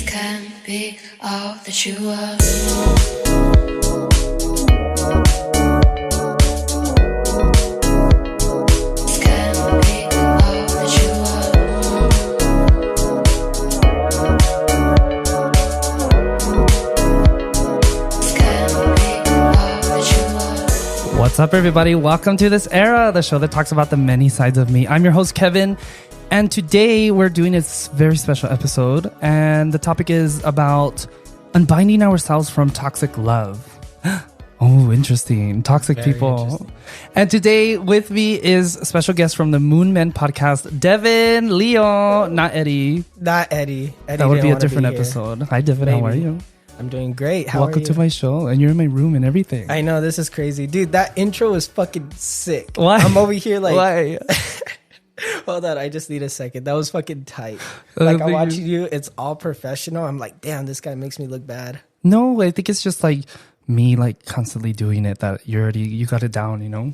can be all that you are. What's up, everybody? Welcome to This Era, the show that talks about the many sides of me. I'm your host, Kevin, and today we're doing a very special episode, and the topic is about unbinding ourselves from toxic love. Oh, interesting. Toxic very people. Interesting. And today with me is a special guest from the Moon Men podcast, Devyn, Leo, not Eddie. Not Eddie. That would be a different episode. Hi, Devyn. Maybe. How are you? I'm doing great. Welcome to my show, and you're in my room and everything. I know, this is crazy. Dude, that intro is fucking sick. Why? I'm over here like... Why? Hold on, I just need a second. That was fucking tight. Like, I'm watching you. It's all professional. I'm like, damn, this guy makes me look bad. No, I think it's just like me like constantly doing it that you got it down, you know?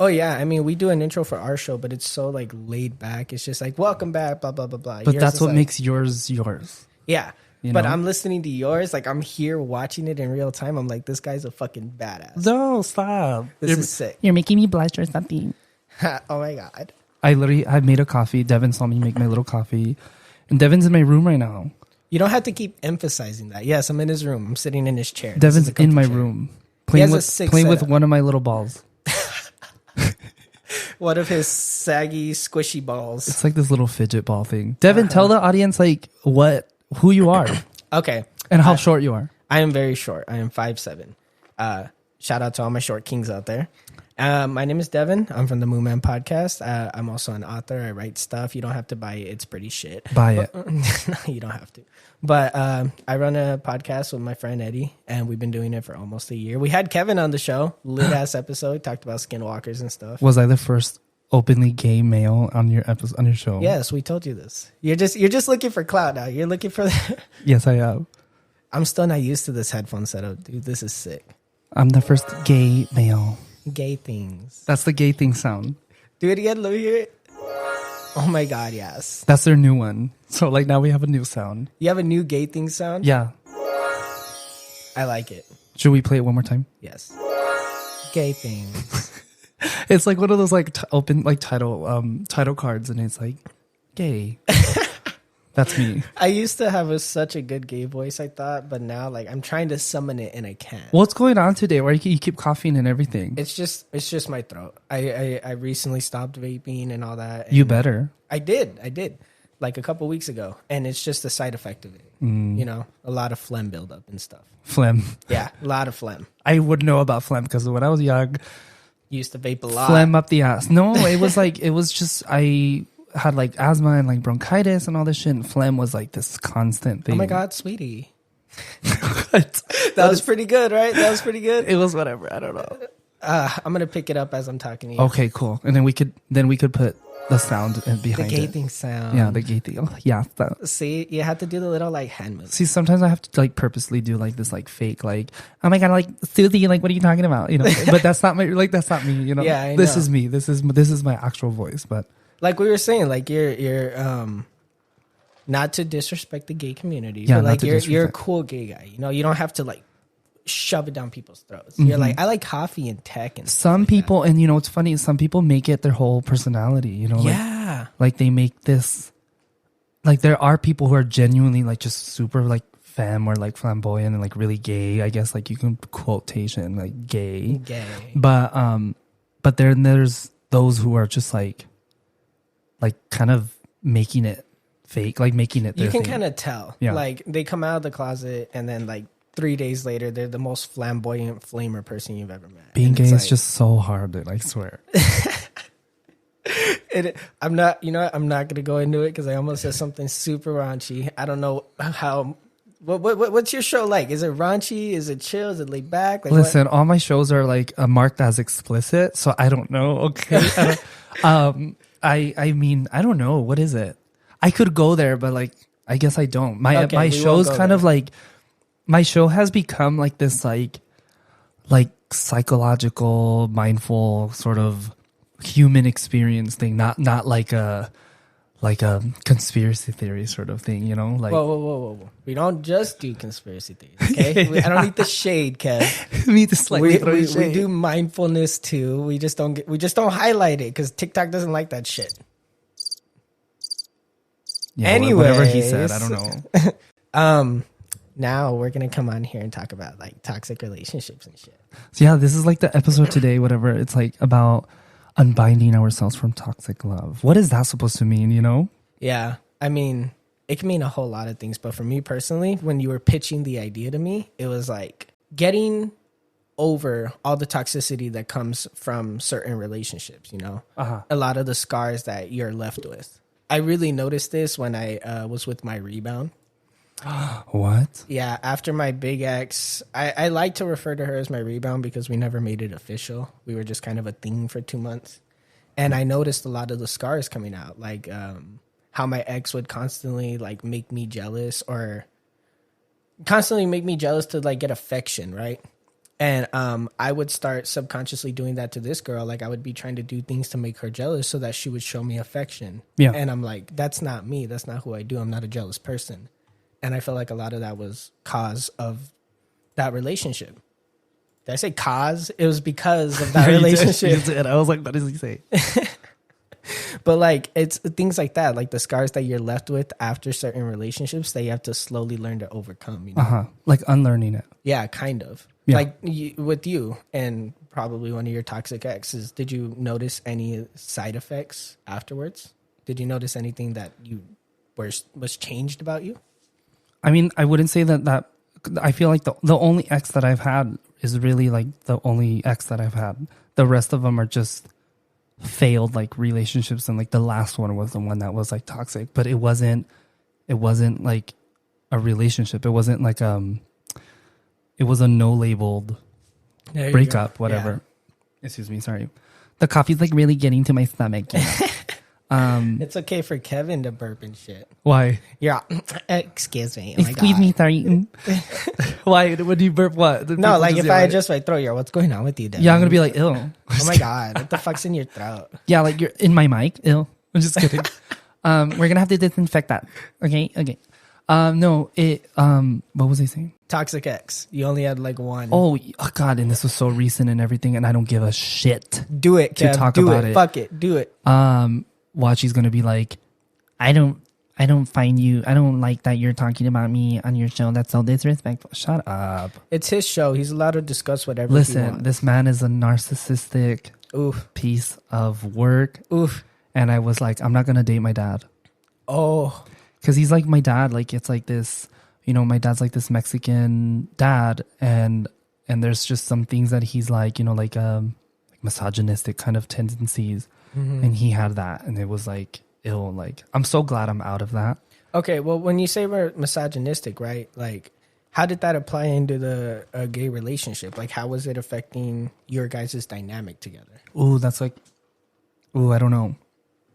Oh, yeah. I mean, we do an intro for our show, but it's so like laid back. It's just like, welcome back, blah, blah, blah, blah. But that's what makes yours. Yeah. You but know? I'm listening to yours. Like, I'm here watching it in real time. I'm like, this guy's a fucking badass. No, stop. This is sick. You're making me blush or something. Oh, my God. I made a coffee. Devyn saw me make my little coffee. And Devyn's in my room right now. You don't have to keep emphasizing that. Yes, I'm in his room. I'm sitting in his chair. Devyn's in my room. Playing with one of my little balls. One of his saggy, squishy balls. It's like this little fidget ball thing. Devyn, tell the audience like who you are. Okay. And how short you are. I am very short. I am 5'7". Shout out to all my short kings out there. My name is Devyn. I'm from the Moon Man podcast. I'm also an author. I write stuff. You don't have to buy it. It's pretty shit. Buy it. No, you don't have to. But I run a podcast with my friend Eddie, and we've been doing it for almost a year. We had Kevin on the show. Lit-ass episode. Talked about skinwalkers and stuff. Was I the first openly gay male on your episode, on your show? Yes, we told you this. You're just looking for clout now. You're looking for Yes, I am. I'm still not used to this headphone setup, dude. This is sick. I'm the first gay male. Gay things. That's the gay thing sound. Do it again. Let me hear it. Oh my God, yes. That's their new one. So like now we have a new sound. You have a new gay thing sound? Yeah. I like it. Should we play it one more time? Yes. Gay things. It's like one of those like open like title cards, and it's like gay. That's me. I used to have such a good gay voice, I thought, but now like I'm trying to summon it and I can't. What's going on today? Why you keep coughing and everything? It's just my throat. I recently stopped vaping and all that. You better. I did like a couple weeks ago, and it's just a side effect of it. You know, a lot of phlegm buildup and stuff. Phlegm. Yeah, a lot of phlegm. I would know about phlegm because when I was young, used to vape a lot. Phlegm up the ass. No, it was just I had like asthma and like bronchitis and all this shit, and phlegm was like this constant thing. Oh my God, sweetie. That was pretty good, right? That was pretty good. It was whatever. I don't know. I'm gonna pick it up as I'm talking to you. Okay, cool. And then we could put the sound behind the gay it. thing sound. Yeah, the gay thing. Oh, yeah. See, you have to do the little like hand moves. See, sometimes I have to like purposely do like this like fake like, oh my God, like Susie, like what are you talking about? You know, but that's not that's not me. You know, yeah, I this know. is me. This is my actual voice. But like we were saying, like you're not to disrespect the gay community, yeah, but like you're a cool gay guy. You know, you don't have to like shove it down people's throats. You're like, I like coffee and tech and some like people, that. and you know, it's funny. Some people make it their whole personality. You know, yeah, like they make this. Like there are people who are genuinely like just super like femme or like flamboyant and like really gay. I guess like you can quotation like gay. But then there's those who are just like kind of making it fake, like making it their you can thing. kind of tell. Yeah. Like they come out of the closet and then like 3 days later they're the most flamboyant flamer person you've ever met. Being gay is just so hard, dude, I swear. I'm not gonna go into it because I almost said something super raunchy. I don't know how. What's your show like? Is it raunchy? Is it chill? Is it laid back? Like, listen, all my shows are like marked as explicit, so I don't know. Okay, I mean, I don't know. What is it? I could go there, but like, I guess I don't. My show's kind of like, my show has become like this like psychological, mindful sort of human experience thing. Not like a like a conspiracy theory sort of thing, you know? Like, Whoa. We don't just do conspiracy theories, okay? I don't need the shade, Kev. me to slightly throw We shade. do mindfulness too. We just don't highlight it because TikTok doesn't like that shit. Yeah, whatever he said, I don't know. Now we're gonna come on here and talk about like toxic relationships and shit. So yeah, this is like the episode today, whatever. It's like about unbinding ourselves from toxic love. What is that supposed to mean, you know? Yeah, I mean, it can mean a whole lot of things, but for me personally, when you were pitching the idea to me, it was like getting over all the toxicity that comes from certain relationships, you know? A lot of the scars that you're left with. I really noticed this when I was with my rebound. What? Yeah, after my big ex, I like to refer to her as my rebound because we never made it official. We were just kind of a thing for 2 months. And I noticed a lot of the scars coming out, like how my ex would constantly like make me jealous or constantly make me jealous to like get affection, right? And I would start subconsciously doing that to this girl. Like I would be trying to do things to make her jealous so that she would show me affection. Yeah. And I'm like, that's not me. That's not who I do. I'm not a jealous person. And I feel like a lot of that was cause of that relationship. Did I say cause? It was because of that relationship. You did. I was like, what does he say? But like, it's things like that, like the scars that you're left with after certain relationships that you have to slowly learn to overcome. You know? Like unlearning it. Yeah, kind of. Yeah. Like with you and probably one of your toxic exes, did you notice any side effects afterwards? Did you notice anything that you was changed about you? I mean, I wouldn't say that I feel like the only ex that I've had is really like the only ex that I've had. The rest of them are just failed like relationships, and like the last one was the one that was like toxic, but it wasn't like a relationship. It wasn't like it was a no labeled breakup, whatever. Yeah. Excuse me, sorry. The coffee's like really getting to my stomach. You know? It's okay for Kevin to burp and shit. Why? Yeah. Excuse me. Oh my Excuse God. me, sorry. Why? Would you burp what? No, like if I adjust my throat, you're what's going on with you, Devyn? Yeah, I'm gonna be like, ew. Oh my God. What the fuck's in your throat? Yeah, like you're in my mic. Ew. I'm just kidding. We're gonna have to disinfect that. Okay. No, what was I saying? Toxic ex. You only had like one. Oh God, and this was so recent and everything, and I don't give a shit. Do it, Kev. To talk do about it. it. Fuck it. Do it. Watch, she's gonna be like, I don't like that you're talking about me on your show. That's so disrespectful. Shut up. It's his show. He's allowed to discuss whatever he Listen, wants. this man is a narcissistic piece of work. And I was like, I'm not gonna date my dad. Oh. Because he's like my dad. Like it's like this, you know, my dad's like this Mexican dad, and there's just some things that he's like, you know, like misogynistic kind of tendencies. And he had that, and it was like ill. Like I'm so glad I'm out of that. Okay, well, when you say we're misogynistic, right? Like, how did that apply into the gay relationship? Like, how was it affecting your guys' dynamic together? That's like, I don't know.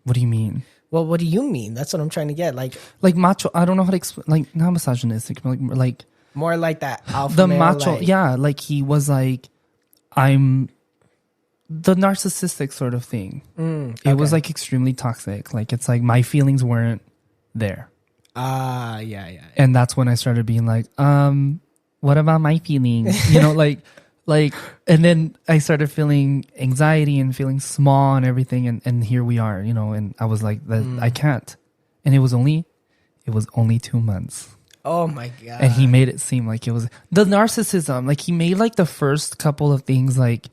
What do you mean? Well, what do you mean? That's what I'm trying to get. Like macho. I don't know how to explain. Like not misogynistic, but like more like that alpha the male, macho. like, Yeah, like he was like, I'm the narcissistic sort of thing. It was like extremely toxic. Like it's like my feelings weren't there. Yeah. And that's when I started being like, what about my feelings? You know, like, and then I started feeling anxiety and feeling small and everything. And here we are, you know, and I was like, I can't. And it was only 2 months. Oh my God. And he made it seem like it was the narcissism. Like he made like the first couple of things, like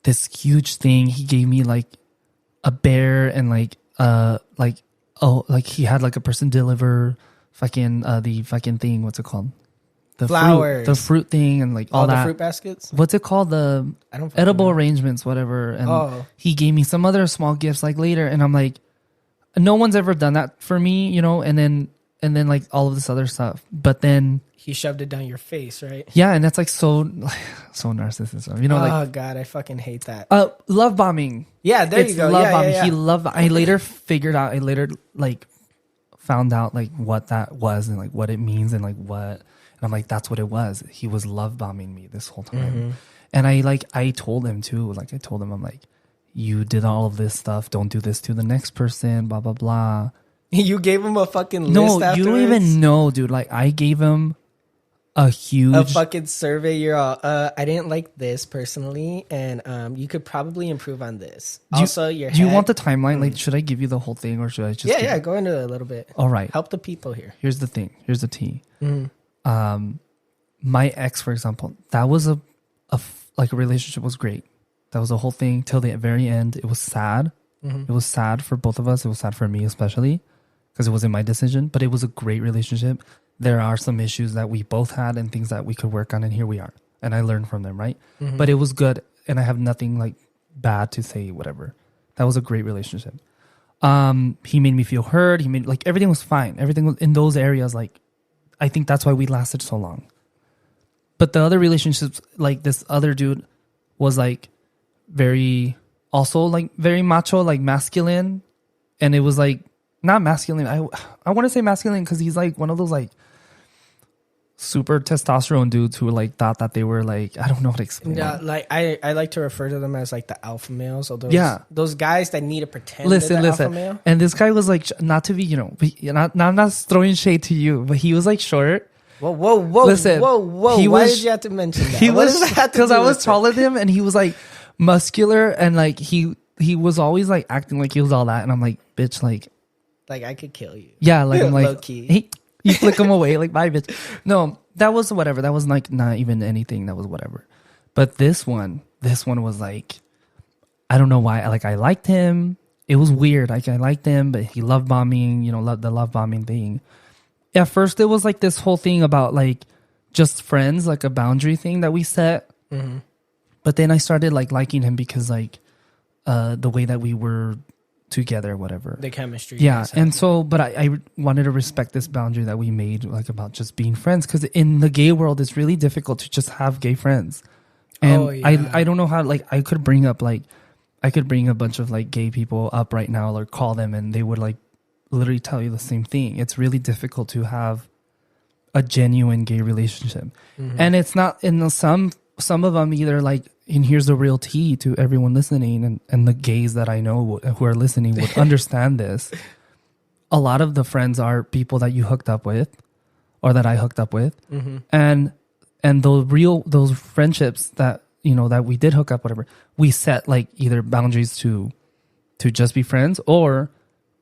this huge thing. He gave me like a bear and like he had like a person deliver the fucking thing. What's it called? The flowers, the fruit thing, and like all that. The fruit baskets. What's it called? The edible arrangements, whatever. And he gave me some other small gifts like later, and I'm like, no one's ever done that for me, you know. And then like all of this other stuff, but then he shoved it down your face, right? Yeah, and that's like so narcissism, you know. Oh like, God, I fucking hate that. Love bombing. Yeah, there you go. Love bombing. Yeah. He loved. I later figured out. I later like found out like what that was and like what it means and like what. And I'm like, that's what it was. He was love bombing me this whole time. And I told him too. Like I told him, I'm like, you did all of this stuff. Don't do this to the next person, blah, blah, blah. You gave him a fucking list No, afterwards? you don't even know, dude. Like, I gave him a fucking survey. You're all, I didn't like this personally, and you could probably improve on this. Do you want the timeline? Like, should I give you the whole thing, or should I just... Yeah, go into it a little bit. All right. Help the people here. Here's the thing. Here's the tea. Mm-hmm. My ex, for example, that was a relationship was great. That was the whole thing till the very end. It was sad. Mm-hmm. It was sad for both of us. It was sad for me especially because it wasn't my decision, but it was a great relationship. There are some issues that we both had and things that we could work on, and here we are. And I learned from them, right? Mm-hmm. But it was good, and I have nothing like bad to say, whatever. That was a great relationship. He made me feel heard. He made like everything was fine. Everything was in those areas. Like, I think that's why we lasted so long. But the other relationships, like this other dude was like very macho, like masculine. And it was like, not masculine. I want to say masculine because he's like one of those like super testosterone dudes who like thought that they were like, I don't know how to explain. Yeah, it. like I like to refer to them as like the alpha males. Or those guys that need to pretend. Listen. Alpha male. And this guy was like, not to be, I'm not throwing shade to you, but he was like short. Whoa! Listen, whoa! Why did you have to mention that? He was because I was taller than him, and he was like muscular, and like he was always like acting like he was all that, and I'm like, bitch, like I could kill you. Yeah, like I'm like, low key. Hey, you flick him away, like bye, bitch. No, that was whatever. That was like not even anything. That was whatever. But this one was like, I don't know why. Like I liked him. It was weird. Like I liked him, but he love bombing. The love bombing thing. At first, it was like this whole thing about like just friends, like a boundary thing that we set. Mm-hmm. But then I started like liking him because like the way that we were together, whatever. The chemistry. Yeah. And so, but I wanted to respect this boundary that we made, like about just being friends. Because in the gay world, it's really difficult to just have gay friends. And I don't know how, like, I could bring a bunch of like gay people up right now or call them and they would like literally tell you the same thing. It's really difficult to have a genuine gay relationship. Mm-hmm. And it's not in some of them either like, and here's the real tea to everyone listening and the gays that I know who are listening would understand this. A lot of the friends are people that you hooked up with or that I hooked up with. Mm-hmm. And those friendships that, that we did hook up, whatever, we set like either boundaries to just be friends or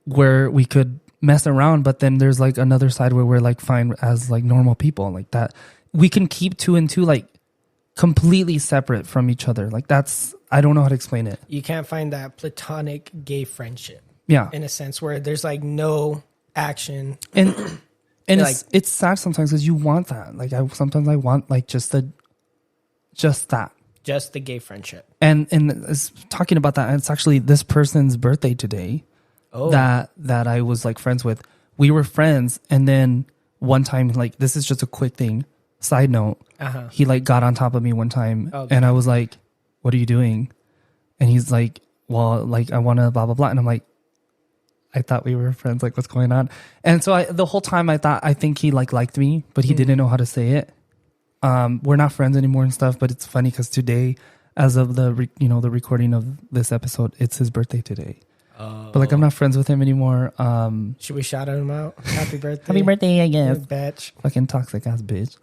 where we could mess around. But then there's like another side where we're like fine as like normal people like that. We can keep two and two like completely separate from each other. Like that's, I don't know how to explain it. You can't find that platonic gay friendship. Yeah. In a sense where there's like no action. And it's sad sometimes because you want that. Like sometimes I want like just that. Just the gay friendship. And it's talking about that. And it's actually this person's birthday today. Oh. That I was like friends with. We were friends. And then one time, like, this is just a quick thing. Side note. Uh-huh. He like got on top of me one time. Okay. And I was like, what are you doing? And he's like, well, like I want to blah, blah, blah. And I'm like, I thought we were friends. Like, what's going on? And so the whole time I think he like liked me, but he didn't know how to say it. We're not friends anymore and stuff, but it's funny because today, as of the recording of this episode, it's his birthday today. Oh. But like I'm not friends with him anymore. Should we shout him out? Happy birthday! Happy birthday, I guess. Bitch. Fucking toxic ass bitch.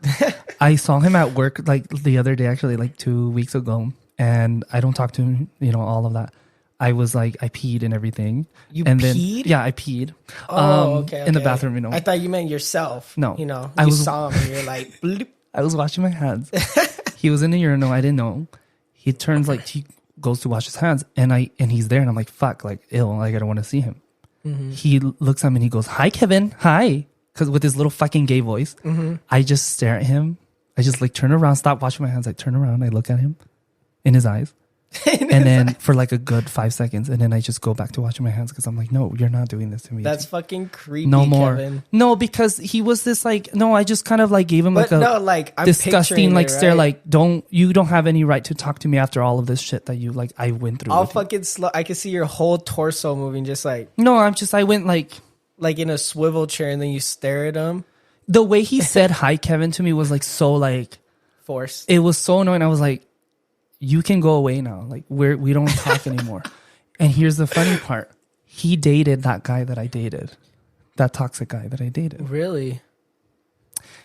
I saw him at work like the other day, actually, like 2 weeks ago, and I don't talk to him. All of that. I was like, I peed and everything. You and peed? Then, yeah, I peed. Oh, okay. In the bathroom, I thought you meant yourself. No, you saw him and you're like, bloop. I was washing my hands. He was in the urinal. I didn't know. He turns like he goes to wash his hands, and he's there, and I'm like, fuck, like ill. Like I don't want to see him. Mm-hmm. He looks at me and he goes, "Hi, Kevin. Hi," because with his little fucking gay voice. Mm-hmm. I just stare at him. I just like turn around, stop washing my hands. I turn around. I look at him in his eyes. And then for like a good 5 seconds, and then I just go back to washing my hands because I'm like, no, you're not doing this to me. That's fucking creepy. No more. Kevin. No, because he was this like, no, I just kind of like gave him I'm disgusting like it, right? stare, like you don't have any right to talk to me after all of this shit that you like I went through. All fucking slow. I can see your whole torso moving, just like no, I went like in a swivel chair, and then you stare at him. The way he said hi, Kevin, to me was like so like forced. It was so annoying. I was like, you can go away now. Like we don't talk anymore. And here's the funny part. He dated that guy that I dated. That toxic guy that I dated. Really?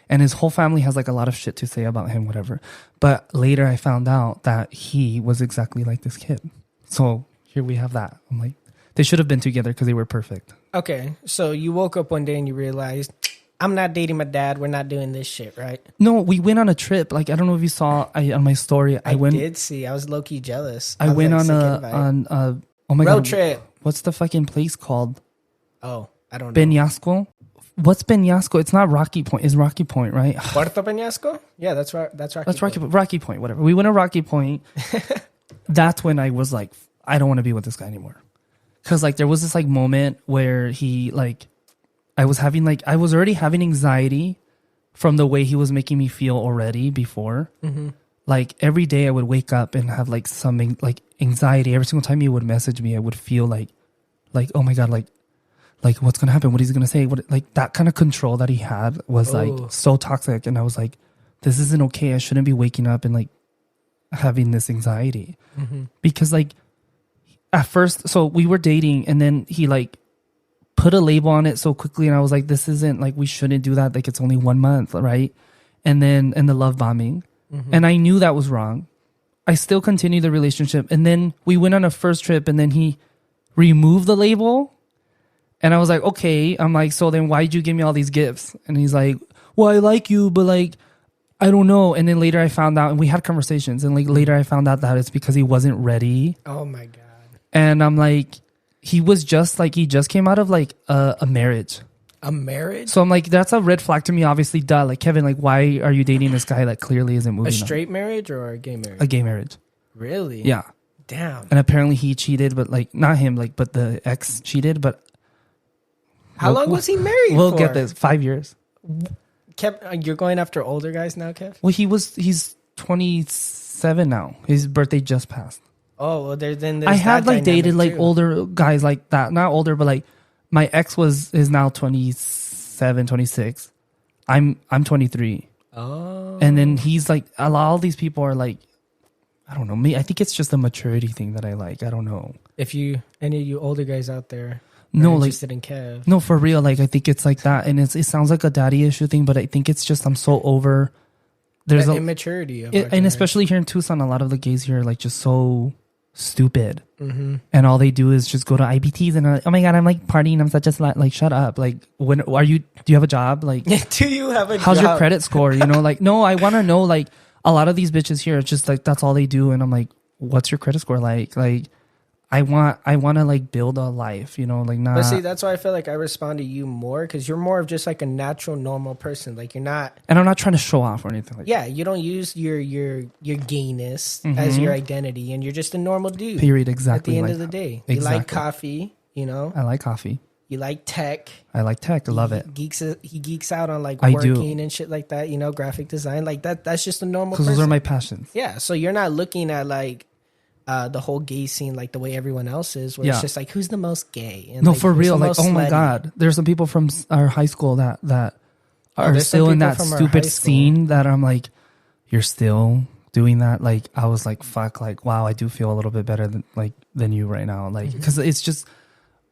And his whole family has like a lot of shit to say about him, whatever. But later I found out that he was exactly like this kid. So here we have that. I'm like, they should have been together because they were perfect. Okay. So you woke up one day and you realized, I'm not dating my dad. We're not doing this shit, right? No, we went on a trip. Like, I don't know if you saw on my story. I did see. I was low-key jealous. I went like, on a oh my road God. trip. What's the fucking place called? Oh, I don't know. Peñasco? What's Peñasco? It's not Rocky Point. It's Rocky Point, right? Puerto Peñasco? Yeah, that's right. That's Rocky Point. Rocky Point, whatever. We went to Rocky Point. That's when I was like, I don't want to be with this guy anymore. Because like there was this like moment where he like, I was already having anxiety from the way he was making me feel already before. Mm-hmm. Like every day I would wake up and have like some like anxiety. Every single time he would message me, I would feel like, oh my God, like what's gonna happen? What is he gonna say? What, like that kind of control that he had was like so toxic. And I was like, this isn't okay. I shouldn't be waking up and like having this anxiety because like at first, so we were dating and then he like put a label on it so quickly. And I was like, this isn't like, we shouldn't do that. Like it's only 1 month. Right. And then, and the love bombing. And I knew that was wrong. I still continued the relationship. And then we went on a first trip and then he removed the label. And I was like, okay. I'm like, so then why'd you give me all these gifts? And he's like, well, I like you, but like, I don't know. And then later I found out, and we had conversations, and like later I found out that it's because he wasn't ready. Oh my God. And I'm like, he just came out of like a marriage. A marriage? So I'm like, that's a red flag to me, obviously. Duh. Like, Kevin, like, why are you dating this guy that clearly isn't moving? A straight marriage or a gay marriage? A gay marriage. Really? Yeah. Damn. And apparently he cheated, but like, not him, like, but the ex cheated, but. How long was he married We'll for? get this. 5 years. You're going after older guys now, Kev? Well, he's 27 now. His birthday just passed. Oh, well, then I have like dated like older guys like that. Not older, but like my ex is now 27, 26. I'm 23. Oh. And then he's like, all these people are like, I don't know. Me, I think it's just a maturity thing that I like. I don't know. If any of you older guys out there no, interested in Kev. No, for real. Like, I think it's like that. And it sounds like a daddy issue thing, but I think it's just, I'm so over. There's the immaturity of and especially here in Tucson, a lot of the gays here are like just so stupid. And all they do is just go to IBTs and like, oh my God, I'm like partying. I'm such a slut. Like, shut up. Like, do you have a job? Like, do you have a job? How's your credit score? You know, like, no, I want to know, like, a lot of these bitches here, it's just like, that's all they do. And I'm like, what's your credit score like? Like, I want to like build a life, you know, like not. But see, that's why I feel like I respond to you more because you're more of just like a natural, normal person. Like you're not. And I'm not trying to show off or anything like that. Yeah, you don't use your gayness as your identity, and you're just a normal dude. Period. Exactly. At the end of the day, you like coffee. You know. I like coffee. You like tech. I like tech. I love it. He geeks out on like I working and shit like that. You know, graphic design like that. That's just a normal. Because those are my passions. Yeah. So you're not looking at like. The whole gay scene like the way everyone else is where it's just like who's the most gay and no like, for real like oh my slutty? God there's some people from our high school that are still in that stupid scene that I'm like you're still doing that like I was like fuck like wow I do feel a little bit better than you right now like because it's just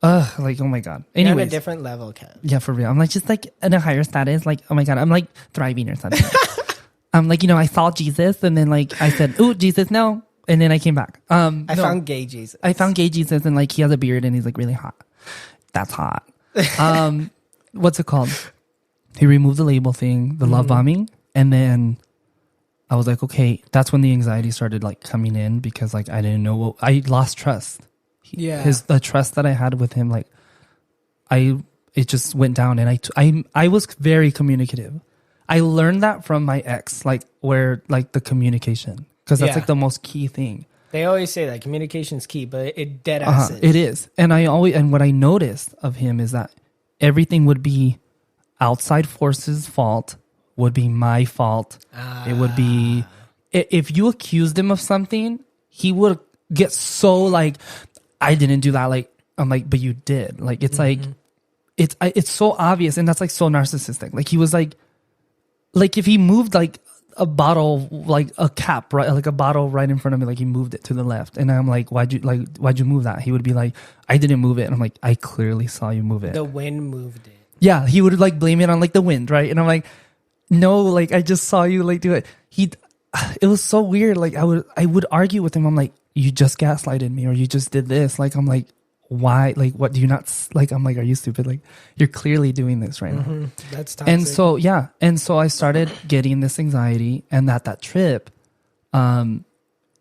like oh my God anyways you're on a different level Kev. Yeah for real I'm like just like in a higher status like oh my God I'm like thriving or something I'm like you know I saw Jesus and then like I said ooh Jesus no. And then I came back. I found gay Jesus. I found gay Jesus and like he has a beard and he's like really hot. That's hot. What's it called? He removed the label thing, the love bombing. And then I was like, okay, that's when the anxiety started like coming in because like I didn't know I lost trust. The trust that I had with him, like it just went down and I was very communicative. I learned that from my ex, like where like the communication. Because that's like the most key thing. They always say that communication's key, but it dead ass is. It is. And what I noticed of him is that everything would be outside forces' fault, would be my fault. It would be if you accused him of something, he would get so like I didn't do that. Like I'm like, but you did. Like it's like it's so obvious, and that's like so narcissistic. Like he was like if he moved like a bottle, like a cap, right? Like a bottle right in front of me. Like he moved it to the left. And I'm like, why'd you move that? He would be like, I didn't move it. And I'm like, I clearly saw you move it. The wind moved it. Yeah. He would like blame it on like the wind. Right. And I'm like, no, like I just saw you like do it. It was so weird. Like I would argue with him. I'm like, you just gaslighted me or you just did this. Like, I'm like, why? Like, what do you not like? I'm like, are you stupid? Like, you're clearly doing this right now. That's toxic. And so, yeah. And so I started getting this anxiety, and that trip,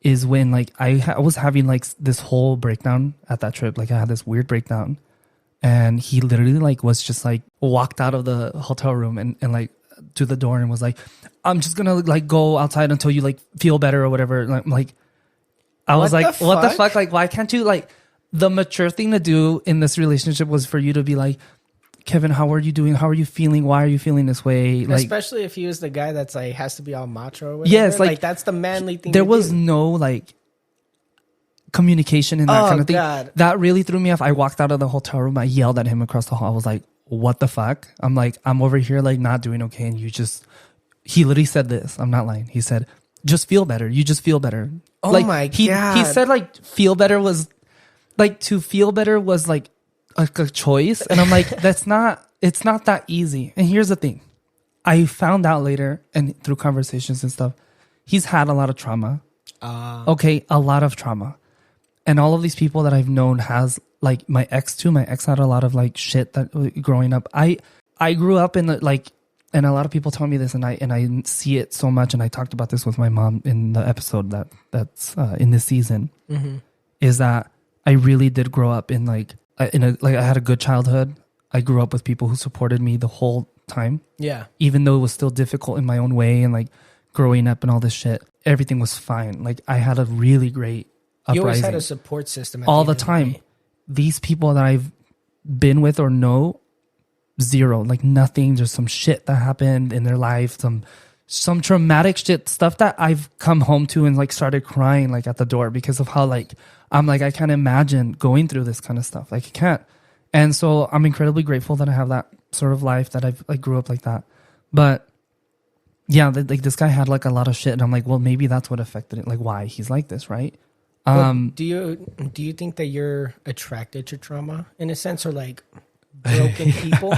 is when like I was having like this whole breakdown at that trip. Like I had this weird breakdown, and he literally like was just like walked out of the hotel room and like to the door and was like, I'm just gonna like go outside until you like feel better or whatever. Like I was like, what the fuck? Like, why can't you like? The mature thing to do in this relationship was for you to be like, Kevin, how are you doing? How are you feeling? Why are you feeling this way? Like, especially if he was the guy that's like has to be all macho or whatever. Yes, like that's the manly thing. There was no like communication in that kind of thing. God. That really threw me off. I walked out of the hotel room. I yelled at him across the hall. I was like, what the fuck? I'm like, I'm over here like not doing okay. And he literally said this. I'm not lying. He said, just feel better. You just feel better. Oh like, my God. He said like feel better was like to feel better was like a choice. And I'm like, it's not that easy. And here's the thing. I found out later and through conversations and stuff, he's had a lot of trauma. Okay. A lot of trauma. And all of these people that I've known has like my ex too. My ex had a lot of like shit that growing up. I grew up in the like, and a lot of people tell me this and I see it so much. And I talked about this with my mom in the episode that's in this season is that I really did grow up in I had a good childhood. I grew up with people who supported me the whole time. Yeah. Even though it was still difficult in my own way and like growing up and all this shit, everything was fine. Like I had a really great uprising. You always had a support system all the time. These people that I've been with or know, zero, like nothing. There's some shit that happened in their life, some traumatic shit, stuff that I've come home to and like started crying like at the door because of how like I'm like I can't imagine going through this kind of stuff. Like I can't. And so I'm incredibly grateful that I have that sort of life, that I've like grew up like that. But yeah, like this guy had like a lot of shit, and I'm like, well, maybe that's what affected it. Like why he's like this, right? Do you think that you're attracted to trauma in a sense, or like broken people?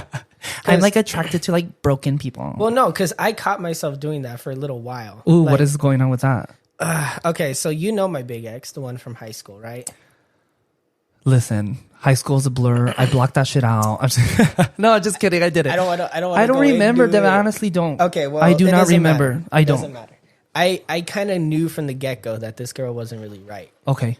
I'm like attracted to like broken people. Well, no, because I caught myself doing that for a little while. Ooh, like, what is going on with that? Okay, so you know my big ex, the one from high school, right? Listen, high school's a blur. I blocked that shit out. No, just kidding. I did it. I don't remember them. I honestly don't. Okay, well, I do not remember. Matter. I don't. Doesn't matter. I kind of knew from the get-go that this girl wasn't really right. Okay.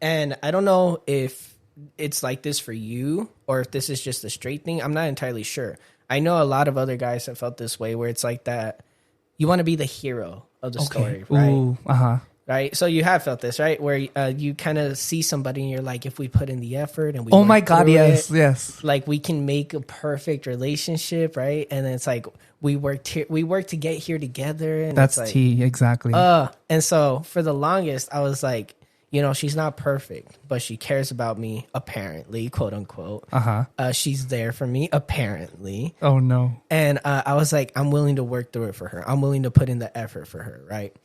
And I don't know if it's like this for you or if this is just a straight thing. I'm not entirely sure. I know a lot of other guys have felt this way, where it's like that you want to be the hero of the story, right? Ooh, Right? So you have felt this, right? Where you kind of see somebody and you're like, if we put in the effort and we oh my God, yes, yes. Like we can make a perfect relationship, right? And then it's like, we work to get here together. And that's it's like, tea, exactly. And so for the longest, I was like, you know, she's not perfect, but she cares about me, apparently, quote unquote. She's there for me, apparently. Oh no. And I was like, I'm willing to work through it for her. I'm willing to put in the effort for her, right?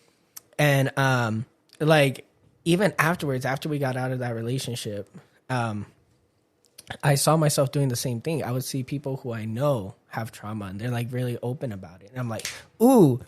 And like even afterwards, after we got out of that relationship, I saw myself doing the same thing. I would see people who I know have trauma and they're like really open about it. And I'm like, ooh,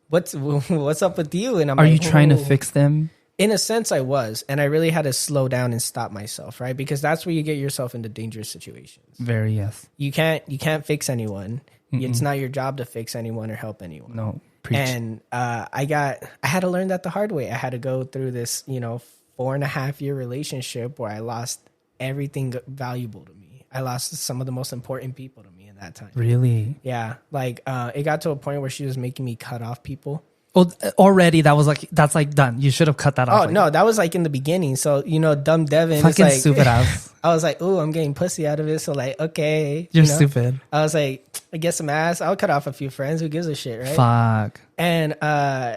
what's up with you? And Are you trying to fix them? In a sense, I was. And I really had to slow down and stop myself, right? Because that's where you get yourself into dangerous situations. Very, yes. You can't fix anyone. It's not your job to fix anyone or help anyone. No, preach. And I had to learn that the hard way. I had to go through this, 4.5 year relationship where I lost everything valuable to me. I lost some of the most important people to me in that time. Really? Yeah. Like it got to a point where she was making me cut off people. Oh, already that's done. You should have cut that off. Oh no, that was like in the beginning. So dumb Devyn, fucking like, stupid ass. I was like, ooh, I'm getting pussy out of it. So like, okay, you're stupid. I was like, I get some ass. I'll cut off a few friends. Who gives a shit, right? Fuck. And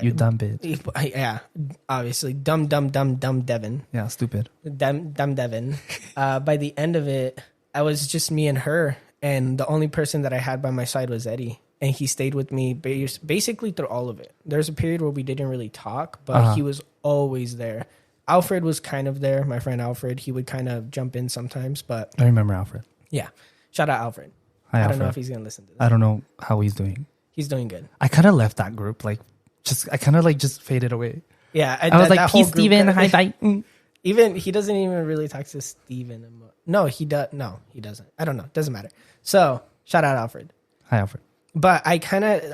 you dumb bitch. Yeah, obviously, dumb Devyn. Yeah, stupid. Dumb Devyn. By the end of it, I was just me and her, and the only person that I had by my side was Eddie. and he stayed with me basically through all of it. There's a period where we didn't really talk, but he was always there. Alfred was kind of there. My friend Alfred, he would kind of jump in sometimes, but I remember Alfred. yeah. Shout out Alfred. Hi, I Alfred. don't know if he's gonna listen to this. I don't know how he's doing. He's doing good. I kind of left that group. I kind of just faded away. Yeah, I was like, peace, Steven. Hi, bye. Even he doesn't even really talk to Steven. No, he does. No, he doesn't. I don't know. Doesn't matter. So shout out Alfred. Hi, Alfred. But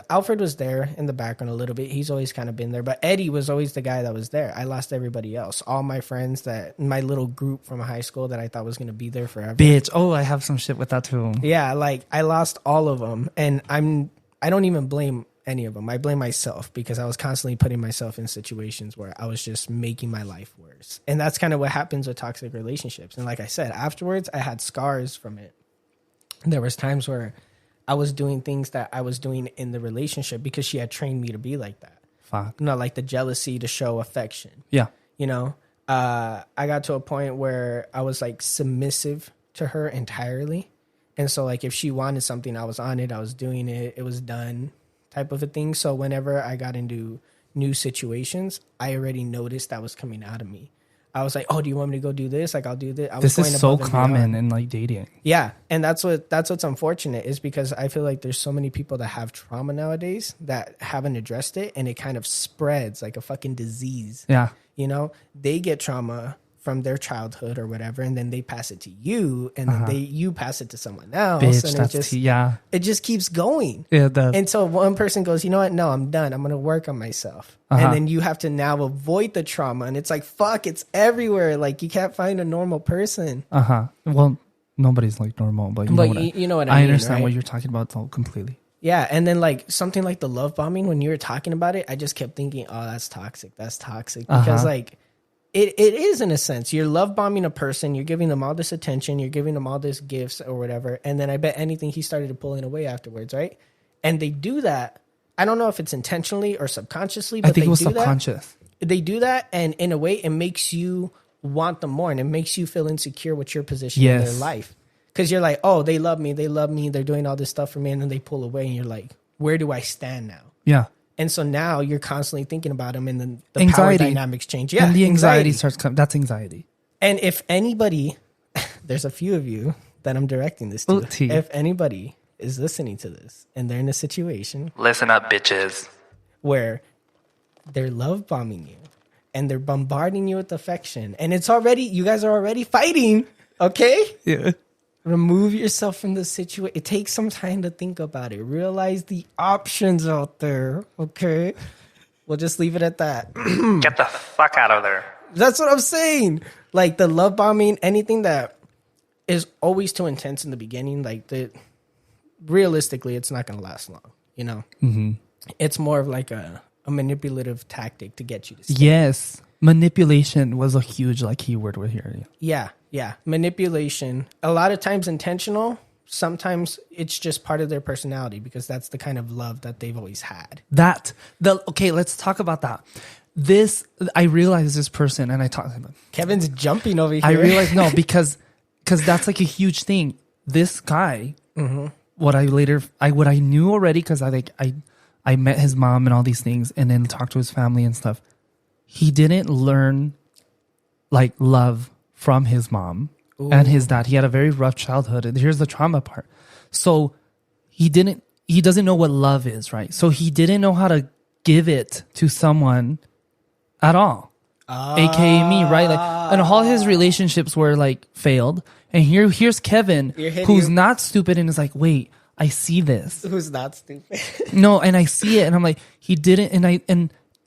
Alfred was there in the background a little bit. He's always kind of been there. But Eddie was always the guy that was there. I lost everybody else. All my friends my little group from high school that I thought was going to be there forever. Bitch. Oh, I have some shit with that too. Yeah, I lost all of them. And I don't even blame any of them. I blame myself because I was constantly putting myself in situations where I was just making my life worse. And that's kind of what happens with toxic relationships. And like I said, afterwards, I had scars from it. There was times where I was doing things that I was doing in the relationship because she had trained me to be like that. Fuck. Like the jealousy to show affection. Yeah. I got to a point where I was submissive to her entirely. And so if she wanted something, I was on it. I was doing it. It was done type of a thing. So whenever I got into new situations, I already noticed that was coming out of me. I was like, oh, do you want me to go do this? I'll do this. This is so common in dating. Yeah. And that's what's unfortunate is because I feel like there's so many people that have trauma nowadays that haven't addressed it, and it kind of spreads like a fucking disease. Yeah. They get trauma from their childhood or whatever, and then they pass it to you, and then you pass it to someone else. Bitch, and it just keeps going. Yeah, and so one person goes, you know what? No, I'm done. I'm going to work on myself. And then you have to now avoid the trauma. And it's fuck, it's everywhere. You can't find a normal person. Well, nobody's normal, but you know what I mean, understand right? What you're talking about completely. Yeah. And then something like the love bombing, when you were talking about it, I just kept thinking, oh, that's toxic. That's toxic. Because It is in a sense. You're love bombing a person. You're giving them all this attention. You're giving them all this gifts or whatever. And then I bet anything he started pulling away afterwards, right? And they do that. I don't know if it's intentionally or subconsciously, but I think it was subconscious. They do that, and in a way, it makes you want them more, and it makes you feel insecure with your position in their life. Because you're like, oh, they love me. They're doing all this stuff for me, and then they pull away, and you're like, where do I stand now? Yeah. And so now you're constantly thinking about them, and then the anxiety. power dynamics change. Yeah, and the anxiety starts coming. That's anxiety. And if anybody, there's a few of you that I'm directing this to. If anybody is listening to this and they're in a situation, listen up, bitches, where they're love bombing you and they're bombarding you with affection, and you guys are already fighting. Okay. Yeah. Remove yourself from the situation. It takes some time to think about it. Realize the options out there. Okay. We'll just leave it at that. Get the fuck out of there. That's what I'm saying. The love bombing, anything that is always too intense in the beginning, realistically, it's not going to last long. Mm-hmm. It's more of a manipulative tactic to get you to stay. Yes. Manipulation was a huge keyword we're hearing. Yeah. Yeah. Manipulation. A lot of times intentional. Sometimes it's just part of their personality because that's the kind of love that they've always had. Okay, let's talk about that. I realized this person, and I talked about Kevin's jumping over here. I realized, no, because that's a huge thing. This guy, what I knew already, because I met his mom and all these things, and then talked to his family and stuff. He didn't learn love from his mom. Ooh. And his dad. He had a very rough childhood. And here's the trauma part. So he doesn't know what love is, right? So he didn't know how to give it to someone at all. AKA me, right? And all his relationships were failed. And here's Kevin, who's not stupid and is wait, I see this. Who's not stupid? No, and I see it, and I'm like, he didn't,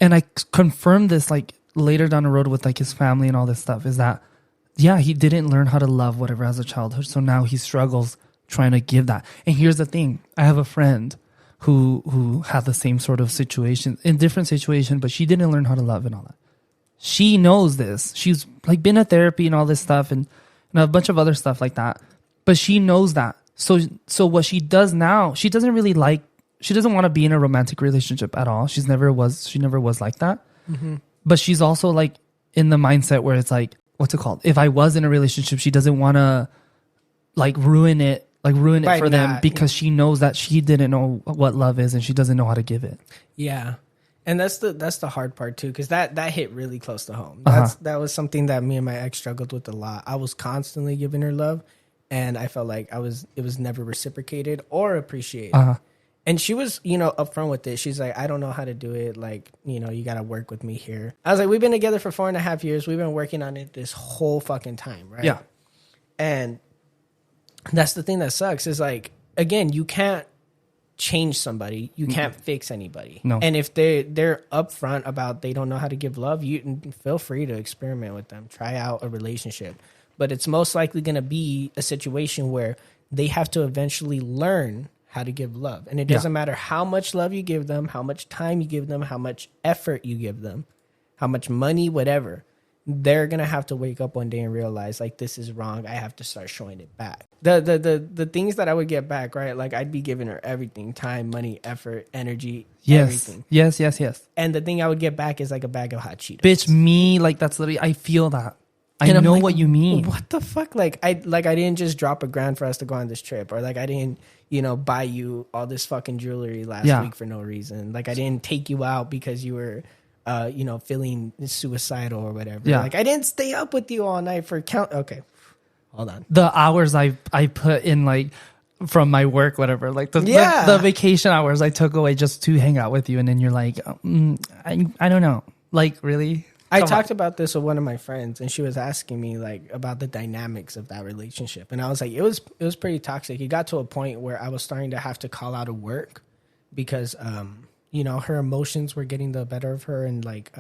and I confirmed this later down the road with his family and all this stuff, is that he didn't learn how to love whatever as a childhood, so now he struggles trying to give that. And here's the thing, I have a friend who had the same sort of situation, in different situation, but she didn't learn how to love and all that. She knows this. She's been at therapy and all this stuff and a bunch of other stuff like that, but she knows that. So what she does now, she doesn't want to be in a romantic relationship at all. She never was like that. Mm-hmm. But she's also in the mindset where it's what's it called? If I was in a relationship, she doesn't want to ruin it like ruin it By for them not- because she knows that she didn't know what love is and she doesn't know how to give it. Yeah. And that's the hard part too, because that hit really close to home. Uh-huh. That was something that me and my ex struggled with a lot. I was constantly giving her love, and I felt like it was never reciprocated or appreciated. Uh-huh. And she was, upfront with it. She's like, I don't know how to do it. Like, you got to work with me here. I was like, we've been together for 4.5 years. We've been working on it this whole fucking time, right? Yeah. And that's the thing that sucks is like, again, you can't change somebody. You can't fix anybody. No. And if they're upfront about they don't know how to give love, you feel free to experiment with them. Try out a relationship. But it's most likely going to be a situation where they have to eventually learn how to give love. And it doesn't matter how much love you give them, how much time you give them, how much effort you give them, how much money, whatever. They're going to have to wake up one day and realize, like, this is wrong. I have to start showing it back. The things that I would get back, right? Like, I'd be giving her everything, time, money, effort, energy, everything. Yes. And the thing I would get back is like a bag of hot Cheetos. Bitch, me, like, that's literally, I feel that. I And I'm know like, what you mean. What the fuck? Like I didn't just drop $1,000 for us to go on this trip, or like I didn't, buy you all this fucking jewelry last week for no reason. Like I didn't take you out because you were, feeling suicidal or whatever. Yeah. Like I didn't stay up with you all night for count. Okay, hold on. The hours I put in, like, from my work, whatever, like the vacation hours I took away just to hang out with you, and then you're like, I don't know, like, really. I talked about this with one of my friends, and she was asking me like about the dynamics of that relationship, and I was like, it was pretty toxic. It got to a point where I was starting to have to call out of work because, her emotions were getting the better of her, and like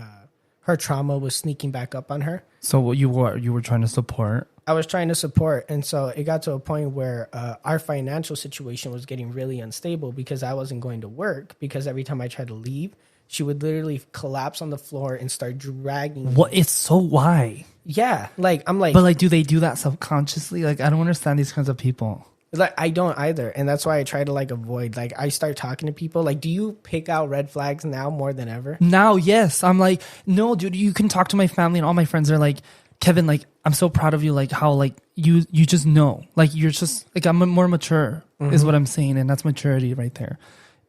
her trauma was sneaking back up on her. So what you were trying to support? I was trying to support, and so it got to a point where our financial situation was getting really unstable because I wasn't going to work, because every time I tried to leave, she would literally collapse on the floor and start dragging me. What? It's so why? Yeah, like I'm like, but like, do they do that subconsciously? Like, I don't understand these kinds of people. Like I don't either, and that's why I try to like avoid. Like I start talking to people. Like, do you pick out red flags now more than ever? Now, yes. I'm like, no, dude. You can talk to my family, and all my friends are like, Kevin, like, I'm so proud of you. Like how like you just know, like you're just like, I'm more mature is what I'm saying, and that's maturity right there.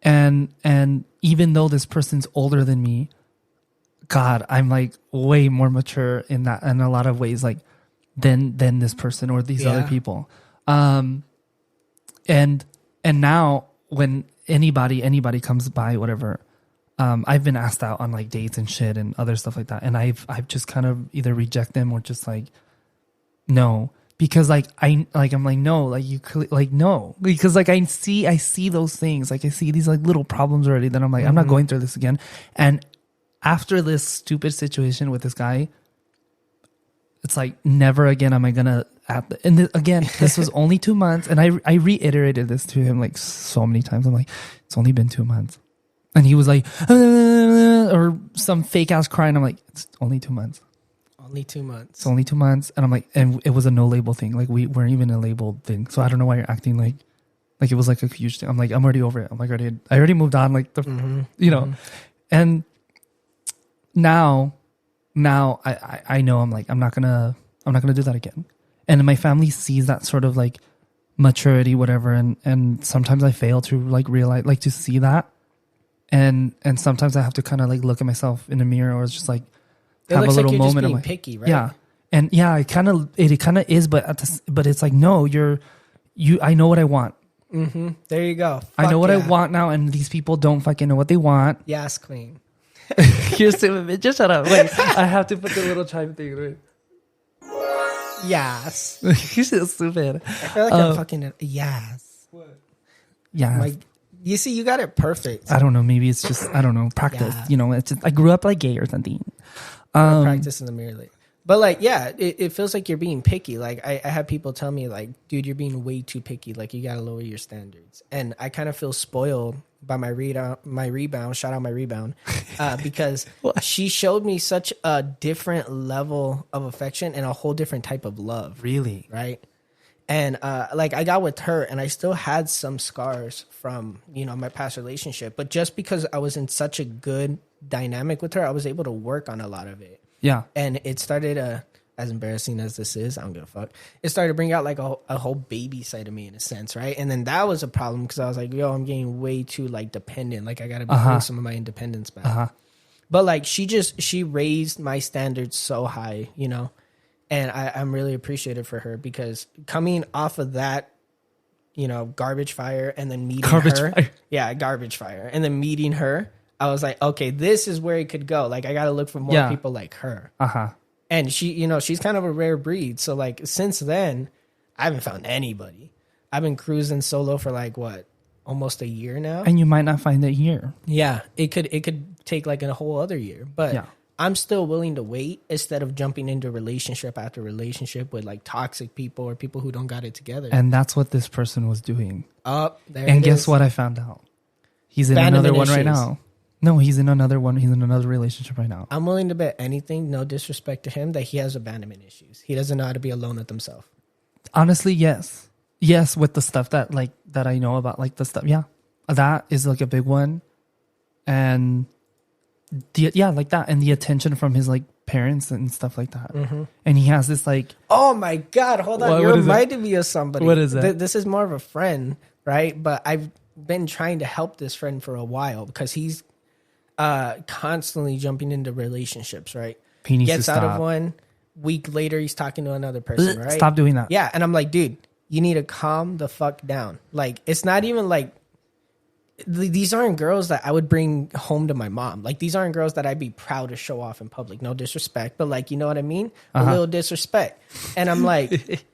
And even though this person's older than me, God, I'm like way more mature in a lot of ways, like than this person or these other people. And now when anybody comes by, whatever, I've been asked out on like dates and shit and other stuff like that, and I've just kind of either reject them or just like no, because like I'm like no, like you like no, because like I see those things, like I see these like little problems already that I'm like I'm not going through this again. And after this stupid situation with this guy, it's like never again am I gonna again this was only 2 months, and I reiterated this to him like so many times. I'm like, it's only been 2 months, and he was like or some fake ass crying. I'm like, it's only 2 months. Only 2 months. It's only 2 months, and I'm like, and it was a no label thing. Like we weren't even a labeled thing, so I don't know why you're acting like it was like a huge thing. I'm like, I'm already over it. I'm like, I already moved on. Like the and now I know I'm like I'm not gonna do that again. And my family sees that sort of like maturity, whatever, and sometimes I fail to like realize, like to see that, and sometimes I have to kind of like look at myself in the mirror, or it's just like have a little like moment of like picky, right? Yeah, and yeah, it kind of is, but but it's like no, I know what I want. There you go. I know what I want now, and these people don't fucking know what they want. Yes, queen. You're stupid, bitch. Just shut up. Wait, I have to put the little chime thing. Right? Yes. You're so stupid. I feel like I'm fucking yes. What? Yeah. Like, you see, you got it perfect. I don't know. Maybe it's just, I don't know, practice. Yeah. You know, it's just, I grew up like gay or something. Practice in the mirror. Like, but like, yeah, it feels like you're being picky. Like I have people tell me like, dude, you're being way too picky. Like you got to lower your standards. And I kind of feel spoiled by my rebound. Shout out my rebound. Because she showed me such a different level of affection and a whole different type of love. Really? Right. And like I got with her, and I still had some scars from, my past relationship. But just because I was in such a good dynamic with her, I was able to work on a lot of it. Yeah. And it started to as embarrassing as this is, I don't give a fuck. It started to bring out like a whole baby side of me in a sense, right? And then that was a problem because I was like, yo, I'm getting way too like dependent. Like I got to bring some of my independence back. But like she raised my standards so high, you know, and I'm really appreciative for her because coming off of that, you know, garbage fire and then meeting her. Yeah, garbage fire. And then meeting her, I was like, okay, this is where it could go. Like I got to look for more people like her. And she, you know, she's kind of a rare breed. So like since then, I haven't found anybody. I've been cruising solo for like what, almost a year now. And you might not find it here. Yeah, it could take like a whole other year. But I'm still willing to wait instead of jumping into relationship after relationship with like toxic people or people who don't got it together. And that's what this person was doing. There and it guess is. what I found out? He's in another one right now. No, he's in another one. He's in another relationship right now. I'm willing to bet anything, no disrespect to him, that he has abandonment issues. He doesn't know how to be alone with himself. Honestly, yes. Yes, with the stuff that I know about, like the stuff. Yeah. That is like a big one. And like that. And the attention from his like parents and stuff like that. And he has this like... Oh my God, hold on. You reminded me of somebody. What is that? This is more of a friend, right? But I've been trying to help this friend for a while because he's constantly jumping into relationships, right? He needs Gets to out stop. of one, week later he's talking to another person, right? Stop doing that. Yeah, and I'm like, dude, you need to calm the fuck down. Like, it's not even like these aren't girls that I would bring home to my mom. Like, these aren't girls that I'd be proud to show off in public. No disrespect, but like, you know what I mean? A little disrespect. And I'm like,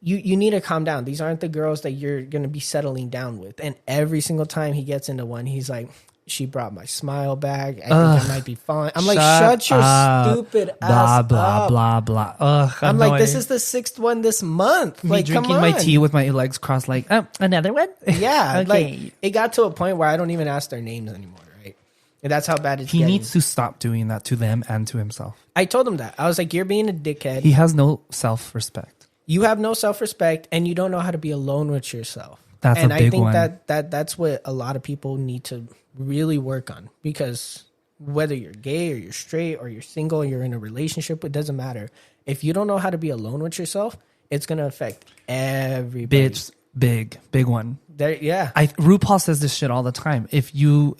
you need to calm down. These aren't the girls that you're gonna be settling down with. And every single time he gets into one, he's like, she brought my smile back. I think I might be fine. I'm like, shut your stupid ass blah, up. Blah, blah, blah. I'm like, this is the 6th one this month. Me like, drinking come on. my tea with my legs crossed like, another one? Yeah. Okay. Like, it got to a point where I don't even ask their names anymore, right? And that's how bad it's He getting. needs to stop doing that to them and to himself. I told him that. I was like, you're being a dickhead. He has no self-respect. You have no self-respect and you don't know how to be alone with yourself. That's and a big I think one. that's what a lot of people need to really work on, because whether you're gay or you're straight or you're single or you're in a relationship, it doesn't matter. If you don't know how to be alone with yourself, it's going to affect everybody. Bitch, big one. Yeah. RuPaul says this shit all the time. If you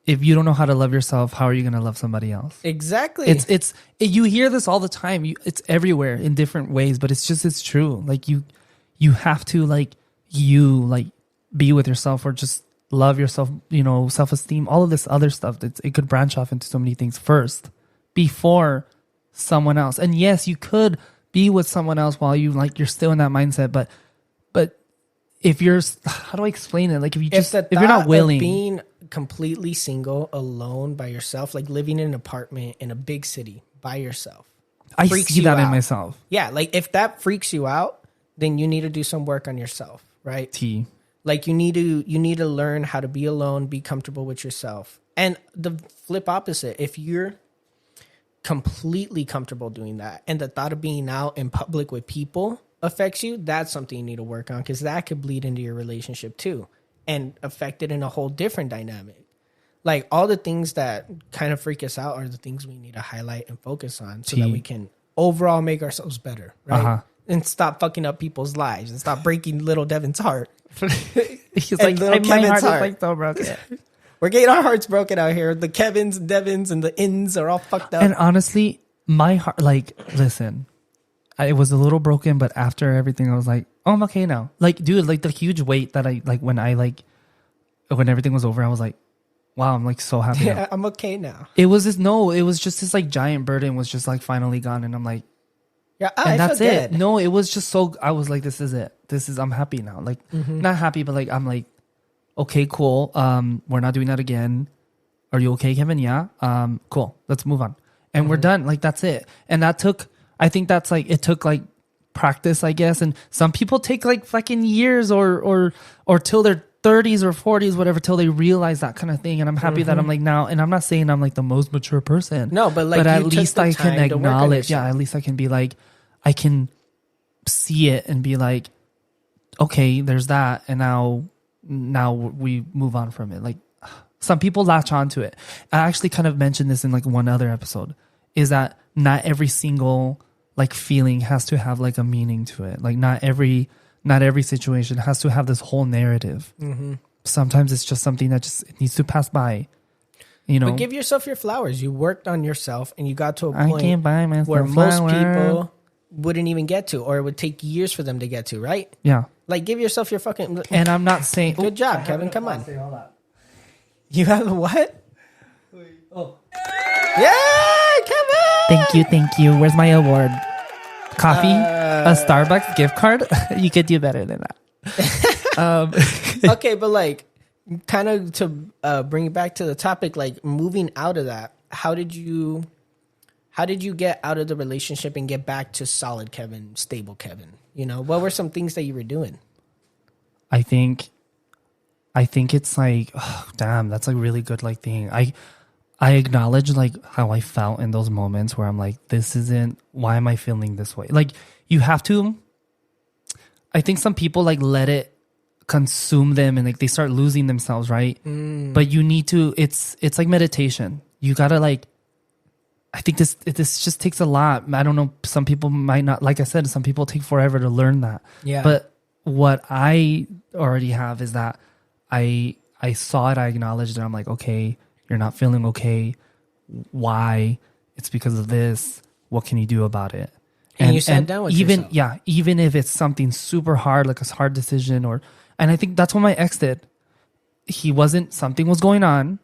don't know how to love yourself, how are you going to love somebody else? Exactly. It's you hear this all the time. It's everywhere in different ways, but it's true. Like you have to be with yourself or just love yourself, you know, self-esteem, all of this other stuff. It could branch off into so many things first before someone else. And yes, you could be with someone else while you're still in that mindset, but if you're, how do I explain it? Like if you're not willing, being completely single, alone by yourself, like living in an apartment in a big city by yourself, I see that in myself. Yeah, like if that freaks you out, then you need to do some work on yourself, right? Like you need to learn how to be alone, be comfortable with yourself. And the flip opposite, if you're completely comfortable doing that and the thought of being out in public with people affects you, that's something you need to work on, because that could bleed into your relationship too and affect it in a whole different dynamic. Like all the things that kind of freak us out are the things we need to highlight and focus on so that we can overall make ourselves better, right? And stop fucking up people's lives and stop breaking little Devyn's heart. He's like, my heart is like so broken. We're getting our hearts broken out here. The Kevins, Devyns, and the Ins are all fucked up. And honestly, my heart, like, listen, it was a little broken, but after everything, I was like, oh, I'm okay now. Like, dude, like the huge weight that when everything was over, I was like, wow, I'm like so happy. Yeah, I'm okay now. It was just this like giant burden was just like finally gone. And I'm like, yeah, and that's it. No, it was just so, I was like, this is it. I'm happy now. Like, not happy, but like, I'm like, okay, cool. We're not doing that again. Are you okay, Kevin? Yeah. Cool. Let's move on. And we're done. Like, that's it. And that took, I think that's like, it took like practice, I guess. And some people take like fucking years or till their 30s or 40s, whatever, till they realize that kind of thing. And I'm happy that I'm like now, and I'm not saying I'm like the most mature person. No, but like, at least I can acknowledge. Yeah. At least I can be like, I can see it and be like, okay, there's that. And now we move on from it. Like some people latch onto it. I actually kind of mentioned this in like one other episode, is that not every single like feeling has to have like a meaning to it. Like not every situation has to have this whole narrative. Sometimes it's just something that just it needs to pass by. You know, but give yourself your flowers. You worked on yourself, and you got to a I point can't buy myself where most flowers. people wouldn't even get to, or it would take years for them to get to. Right? Yeah. Like, give yourself your fucking. And I'm not saying Good job, Kevin. Come on. You have what? Oh. Yeah, Kevin. Thank you. Where's my award? Coffee? A Starbucks gift card? You could do better than that. Okay, but like, kind of to bring it back to the topic, like moving out of that, how did you get out of the relationship and get back to solid Kevin, stable Kevin? You know, what were some things that you were doing? I think it's like, oh, damn, that's a really good like thing. I acknowledge like how I felt in those moments where I'm like, why am I feeling this way? Like you have to, I think some people like let it consume them and like they start losing themselves, right? But you need to, it's like meditation. You gotta like, I think this just takes a lot. I don't know. Some people might not, like I said, some people take forever to learn that. Yeah. But what I already have is that I saw it, I acknowledged it. I'm like, okay, you're not feeling okay. Why? It's because of this. What can you do about it? And you sat down with yourself. Yeah, even if it's something super hard, like a hard decision, and I think that's what my ex did. Something was going on.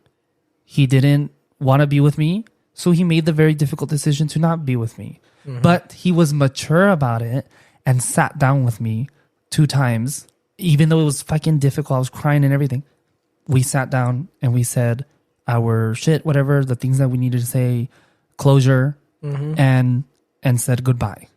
He didn't want to be with me. So he made the very difficult decision to not be with me. But he was mature about it and sat down with me 2 times, even though it was fucking difficult. I was crying and everything. We sat down and we said our shit, whatever, the things that we needed to say, closure, and said goodbye.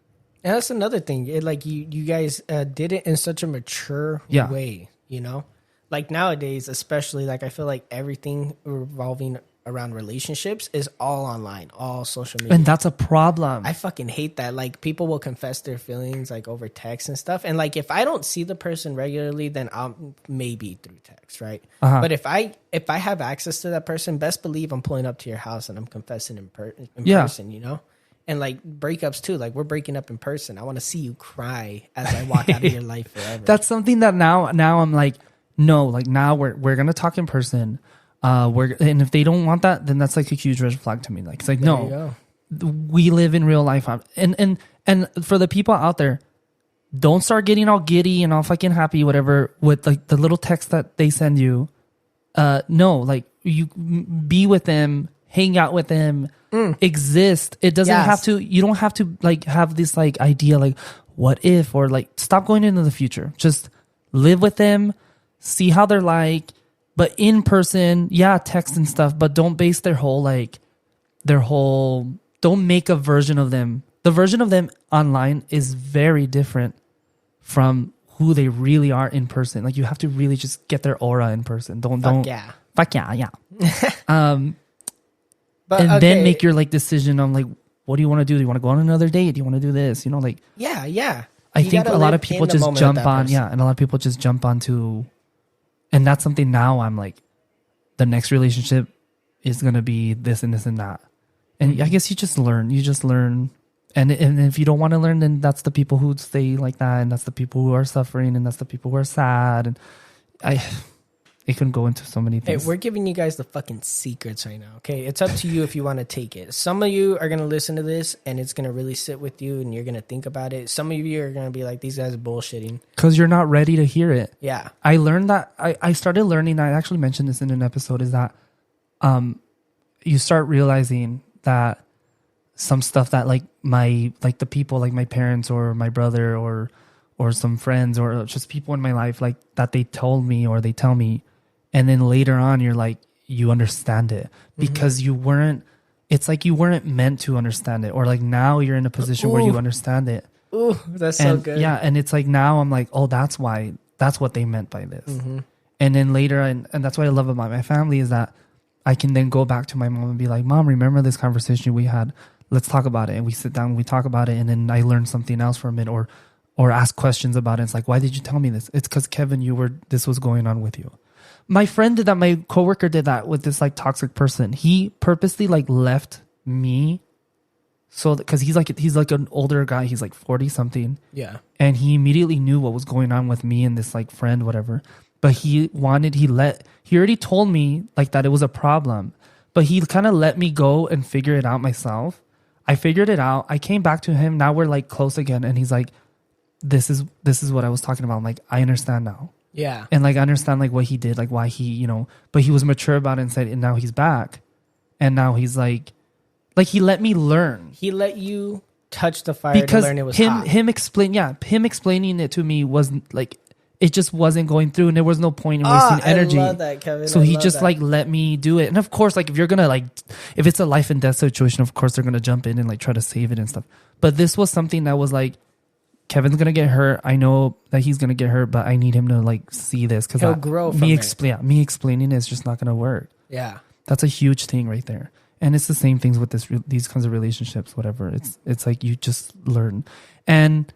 And that's another thing. Like you guys did it in such a mature way, you know? Like nowadays, especially, like I feel like everything revolving around relationships is all online, all social media. And that's a problem. I fucking hate that. Like people will confess their feelings like over text and stuff. And like if I don't see the person regularly, then I'll maybe through text, right? But if I have access to that person, best believe I'm pulling up to your house and I'm confessing in person, you know? And like breakups too, like we're breaking up in person. I want to see you cry as I walk out of your life forever. That's something that now I'm like, no, like now we're gonna talk in person. And if they don't want that, then that's like a huge red flag to me. Like it's like, no, we live in real life. And for the people out there, don't start getting all giddy and all fucking happy, whatever, with like the little text that they send you. No, like you be with them, hang out with them, exist. It doesn't have to, you don't have to like have this like idea, like what if, or like stop going into the future. Just live with them, see how they're like. But in person, text and stuff, but don't base don't make a version of them. The version of them online is very different from who they really are in person. Like you have to really just get their aura in person. Fuck yeah. Then make your like decision on like, what do you want to do? Do you want to go on another date? Do you want to do this? You know, like, yeah. I think a lot of people just jump on, and a lot of people just jump onto. And that's something now I'm like, the next relationship is going to be this and this and that. And I guess you just learn. And if you don't want to learn, then that's the people who stay like that. And that's the people who are suffering. And that's the people who are sad. And it can go into so many things. Hey, we're giving you guys the fucking secrets right now, okay? It's up to you if you want to take it. Some of you are going to listen to this and it's going to really sit with you and you're going to think about it. Some of you are going to be like, these guys are bullshitting. Because you're not ready to hear it. Yeah. I learned that. I started learning, I actually mentioned this in an episode, is that you start realizing that some stuff that like the people, like my parents or my brother or some friends or just people in my life, like that they told me or they tell me. And then later on, you're like, you understand it because you weren't meant to understand it. Or like now you're in a position where you understand it. Ooh, that's so good. Yeah. And it's like, now I'm like, oh, that's what they meant by this. And then later, and that's what I love about my family is that I can then go back to my mom and be like, Mom, remember this conversation we had? Let's talk about it. And we sit down, we talk about it. And then I learn something else from it or ask questions about it. It's like, why did you tell me this? It's because Kevin, this was going on with you. My friend did that. My coworker did that with this like toxic person. He purposely like left me So because he's like an older guy, he's like 40 something. Yeah. And he immediately knew what was going on with me and this like friend, whatever. But he already told me like that it was a problem, but he kind of let me go and figure it out myself. I figured it out. I came back to him. Now we're like close again. And he's like, this is what I was talking about. I'm like, I understand now. Yeah. And like, I understand like what he did, like why he, you know, but he was mature about it and said, and now he's back. And now he's like he let me learn. He let you touch the fire Because to learn it was hot. him explaining it to me wasn't like, it just wasn't going through and there was no point in wasting energy. I love that, Kevin. So he just like let me do it. And of course, like if you're gonna like, if it's a life and death situation, of course they're gonna jump in and like try to save it and stuff. But this was something that was like, Kevin's gonna get hurt. I know that he's gonna get hurt, but I need him to like see this because he'll grow from me it. Me explaining it is just not gonna work. Yeah. That's a huge thing right there. And it's the same things with these kinds of relationships, whatever. It's like you just learn and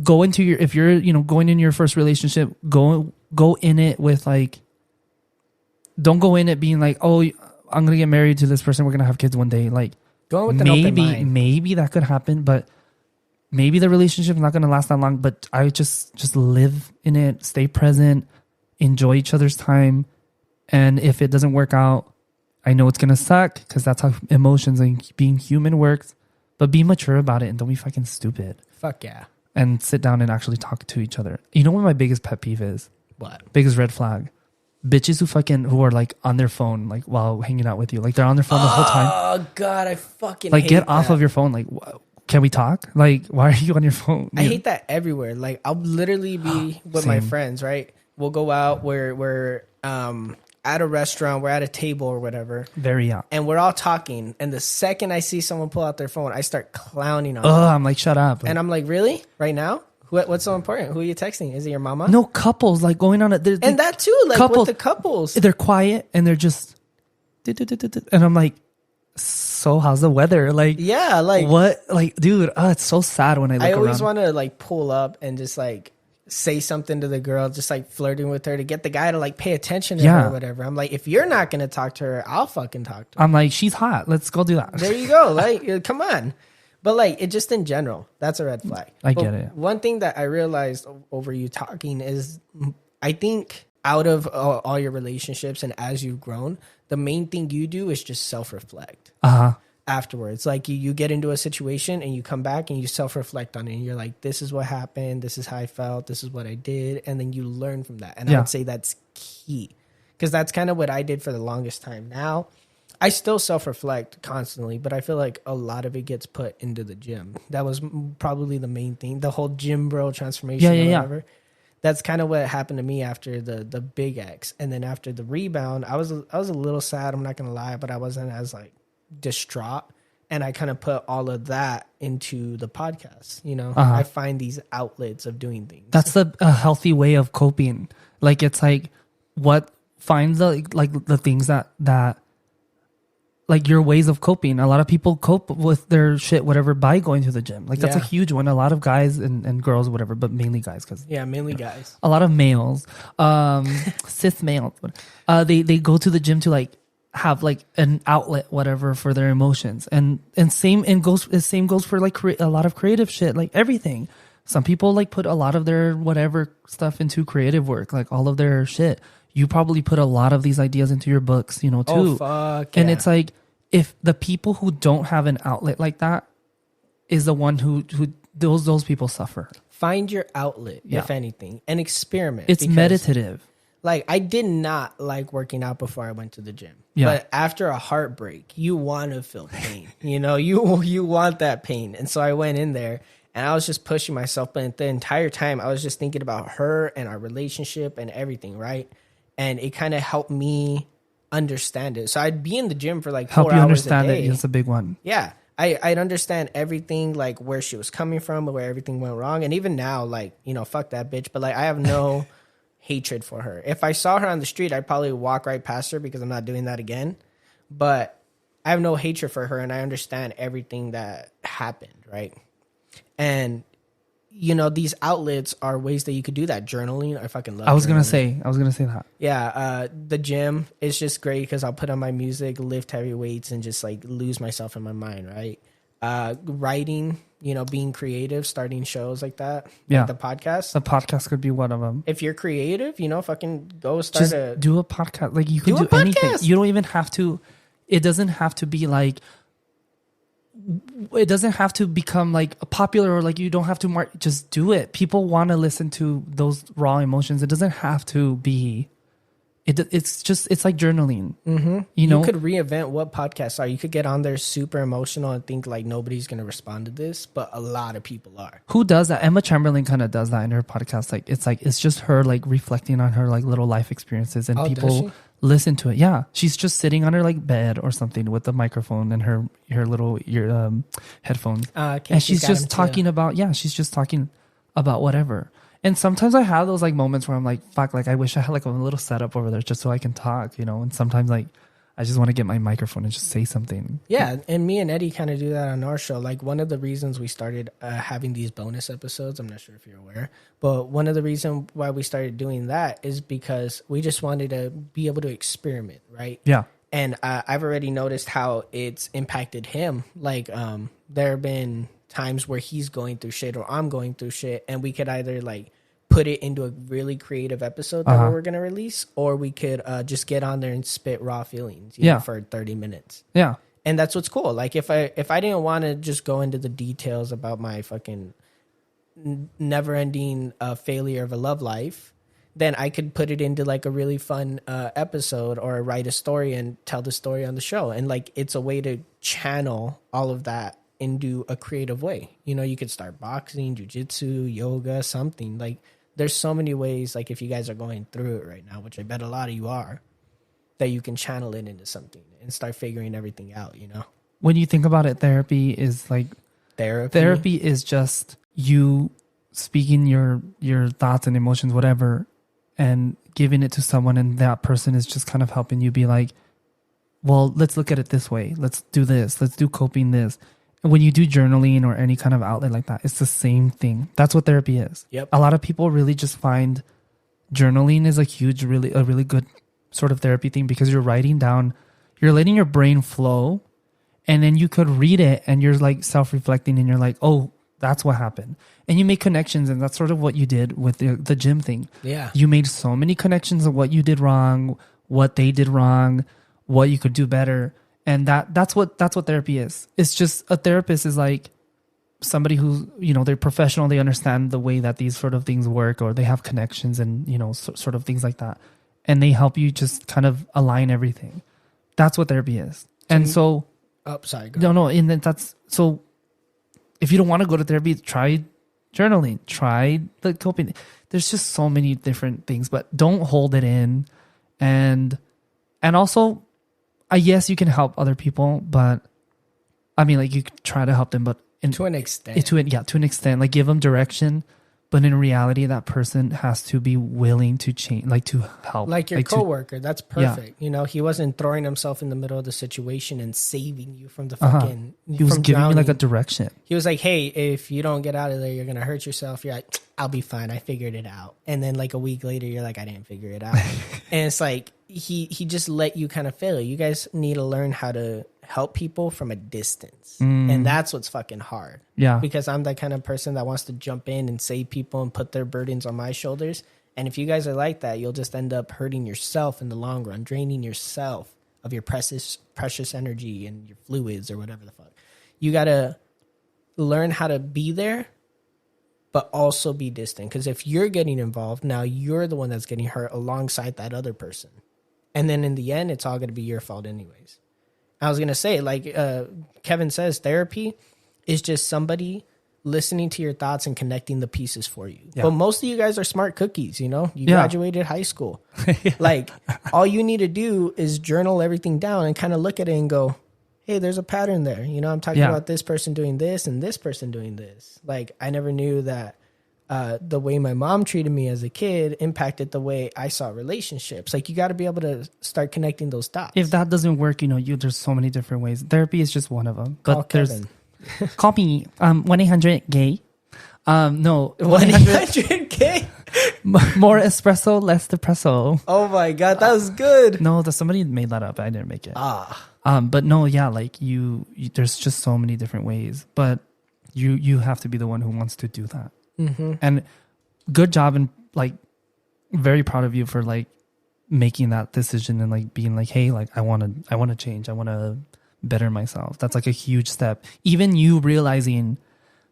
go into your, if you're, you know, going in your first relationship, go in it with like, don't go in it being like, oh, I'm going to get married to this person. We're going to have kids one day. Like Going with an open mind. maybe that could happen, but maybe the relationship is not going to last that long, but I just live in it, stay present, enjoy each other's time. And if it doesn't work out, I know it's going to suck because that's how emotions and being human works, but be mature about it and don't be fucking stupid. Fuck yeah. And sit down and actually talk to each other. You know what my biggest pet peeve is? What? Biggest red flag. Bitches who are like on their phone like while hanging out with you. Like they're on their phone the whole time. Oh God, I fucking like hate get that. off of your phone. Like can we talk? Like why are you on your phone? I hate that everywhere. Like I'll literally be with my friends, right? We'll go out, we're at a restaurant, we're at a table or whatever. And we're all talking. And the second I see someone pull out their phone, I start clowning on them. I'm like, shut up. And I'm like, really? Right now? What's so important? Who are you texting? Is it your mama? No, couples like going on it. And that too, like with the couples. They're quiet and they're just, and I'm like, so how's the weather? Like, yeah, like what? Like, dude, it's so sad when I look around. I always want to like pull up and just like say something to the girl, just like flirting with her to get the guy to like pay attention to her or whatever. I'm like, if you're not going to talk to her, I'll fucking talk to her. I'm like, she's hot. Let's go do that. There you go. Like, come on. But like, it just in general, that's a red flag. I get it. One thing that I realized over you talking is I think out of all your relationships and as you've grown, the main thing you do is just self-reflect. Afterwards, like you get into a situation and you come back and you self-reflect on it and you're like, this is what happened, this is how I felt, this is what I did, and then you learn from that. And I would say that's key because that's kind of what I did for the longest time. Now I still self-reflect constantly, but I feel like a lot of it gets put into the gym. That was probably the main thing, the whole gym bro transformation or whatever. That's kind of what happened to me after the big X. And then after the rebound, I was a little sad, I'm not gonna lie, but I wasn't as like distraught, and I kind of put all of that into the podcast. You know, I find these outlets of doing things. That's a healthy way of coping. Like it's like what finds the things that like your ways of coping. A lot of people cope with their shit, whatever, by going to the gym. Like that's a huge one. A lot of guys and girls, whatever, but mainly guys, because mainly guys. A lot of males, cis males, they go to the gym to like have like an outlet, whatever, for their emotions, and same goes for like a lot of creative shit, like everything. Some people like put a lot of their whatever stuff into creative work, like all of their shit. You probably put a lot of these ideas into your books, you know, too. Oh, fuck, and it's like, if the people who don't have an outlet like that is the one who those people suffer. Find your outlet, if anything, and experiment. It's meditative. Like, I did not like working out before I went to the gym. Yeah. But after a heartbreak, you want to feel pain. You know, you want that pain. And so I went in there and I was just pushing myself. But the entire time, I was just thinking about her and our relationship and everything, right? And it kind of helped me understand it. So I'd be in the gym for like 4 hours a day. Help you understand it. That's a big one. Yeah. I'd understand everything, like where she was coming from, where everything went wrong. And even now, like, you know, fuck that bitch. But like, I have no hatred for her. If I saw her on the street, I'd probably walk right past her because I'm not doing that again. But I have no hatred for her, and I understand everything that happened, right? And these outlets are ways that you could do that. Journaling, I fucking love. I was gonna journaling. say that. Yeah, the gym is just great because I'll put on my music, lift heavy weights, and just like lose myself in my mind. Right. Writing, being creative, starting shows like that. Yeah. Like the podcast. The podcast could be one of them. If you're creative, fucking go start Just do a podcast. Like you can Do do a anything. podcast. You don't even have to. It doesn't have to be like. It doesn't have to become like popular or like you don't have to just do it. People want to listen to those raw emotions. It doesn't have to be. It's like journaling. Mm-hmm. You could reinvent what podcasts are. You could get on there super emotional and think like nobody's gonna respond to this, but a lot of people are. Who does that? Emma Chamberlain kind of does that in her podcast. It's just her like reflecting on her like little life experiences, and people listen to it. Yeah, she's just sitting on her like bed or something with the microphone and her little headphones, and she's just talking about she's just talking about whatever. And sometimes I have those like moments where I'm like, fuck, like I wish I had like a little setup over there just so I can talk, And sometimes like I just want to get my microphone and just say something. Yeah, and me and Eddie kind of do that on our show. Like one of the reasons we started having these bonus episodes, I'm not sure if you're aware, but one of the reasons why we started doing that is because we just wanted to be able to experiment, right? Yeah. And I've already noticed how it's impacted him. Like there have been times where he's going through shit or I'm going through shit, and we could either like put it into a really creative episode that we're going to release, or we could just get on there and spit raw feelings for 30 minutes. Yeah. And that's what's cool. Like if I didn't want to just go into the details about my fucking never ending failure of a love life, then I could put it into like a really fun episode or write a story and tell the story on the show. And like, it's a way to channel all of that into a creative way. You could start boxing, jujitsu, yoga, something. Like there's so many ways, like if you guys are going through it right now, which I bet a lot of you are, that you can channel it into something and start figuring everything out, When you think about it, therapy is like therapy is just you speaking your thoughts and emotions, whatever, and giving it to someone, and that person is just kind of helping you be like, well, let's look at it this way. Let's do this. Let's do coping this. And when you do journaling or any kind of outlet like that, it's the same thing. That's what therapy is. Yep. A lot of people really just find journaling is a really good sort of therapy thing because you're writing down, you're letting your brain flow, and then you could read it and you're like self-reflecting and you're like, oh, that's what happened. And you make connections, and that's sort of what you did with the gym thing. Yeah. You made so many connections of what you did wrong, what they did wrong, what you could do better. And that's what therapy is. It's just a therapist is like somebody who, they're professional. They understand the way that these sort of things work, or they have connections and, sort of things like that. And they help you just kind of align everything. That's what therapy is. And so, sorry. Go no. And then so if you don't want to go to therapy, try journaling, try the coping. There's just so many different things, but don't hold it in. And also, yes, you can help other people, but I mean, like you try to help them, but to an extent, to an extent, like give them direction. But in reality, that person has to be willing to change, like to help. Like your coworker, that's perfect. Yeah. He wasn't throwing himself in the middle of the situation and saving you from the fucking. He was giving you like a direction. He was like, "Hey, if you don't get out of there, you're gonna hurt yourself." You're like, "I'll be fine. I figured it out." And then like a week later, you're like, "I didn't figure it out." And it's like he just let you kind of fail. You guys need to learn how to help people from a distance, and that's what's fucking hard. Yeah, because I'm that kind of person that wants to jump in and save people and put their burdens on my shoulders. And if you guys are like that, you'll just end up hurting yourself in the long run, draining yourself of your precious energy and your fluids or whatever the fuck. You gotta learn how to be there, but also be distant. Because if you're getting involved, now you're the one that's getting hurt alongside that other person. And then in the end, it's all going to be your fault anyways. I was going to say, like Kevin says, therapy is just somebody listening to your thoughts and connecting the pieces for you. Yeah. But most of you guys are smart cookies, you graduated high school. Like all you need to do is journal everything down and kind of look at it and go, hey, there's a pattern there. I'm talking about this person doing this and this person doing this. Like I never knew that the way my mom treated me as a kid impacted the way I saw relationships. Like you got to be able to start connecting those dots. If that doesn't work, there's so many different ways. Therapy is just one of them. Call Kevin. Call me 1-800-GAY. No, 100K. More espresso, less depresso. Oh my God, that was good. No, somebody made that up. I didn't make it. But no, yeah, like you there's just so many different ways. But you have to be the one who wants to do that. Mm-hmm. And good job, and like very proud of you for like making that decision and like being like, hey, like I want to change. I want to better myself. That's like a huge step. Even you realizing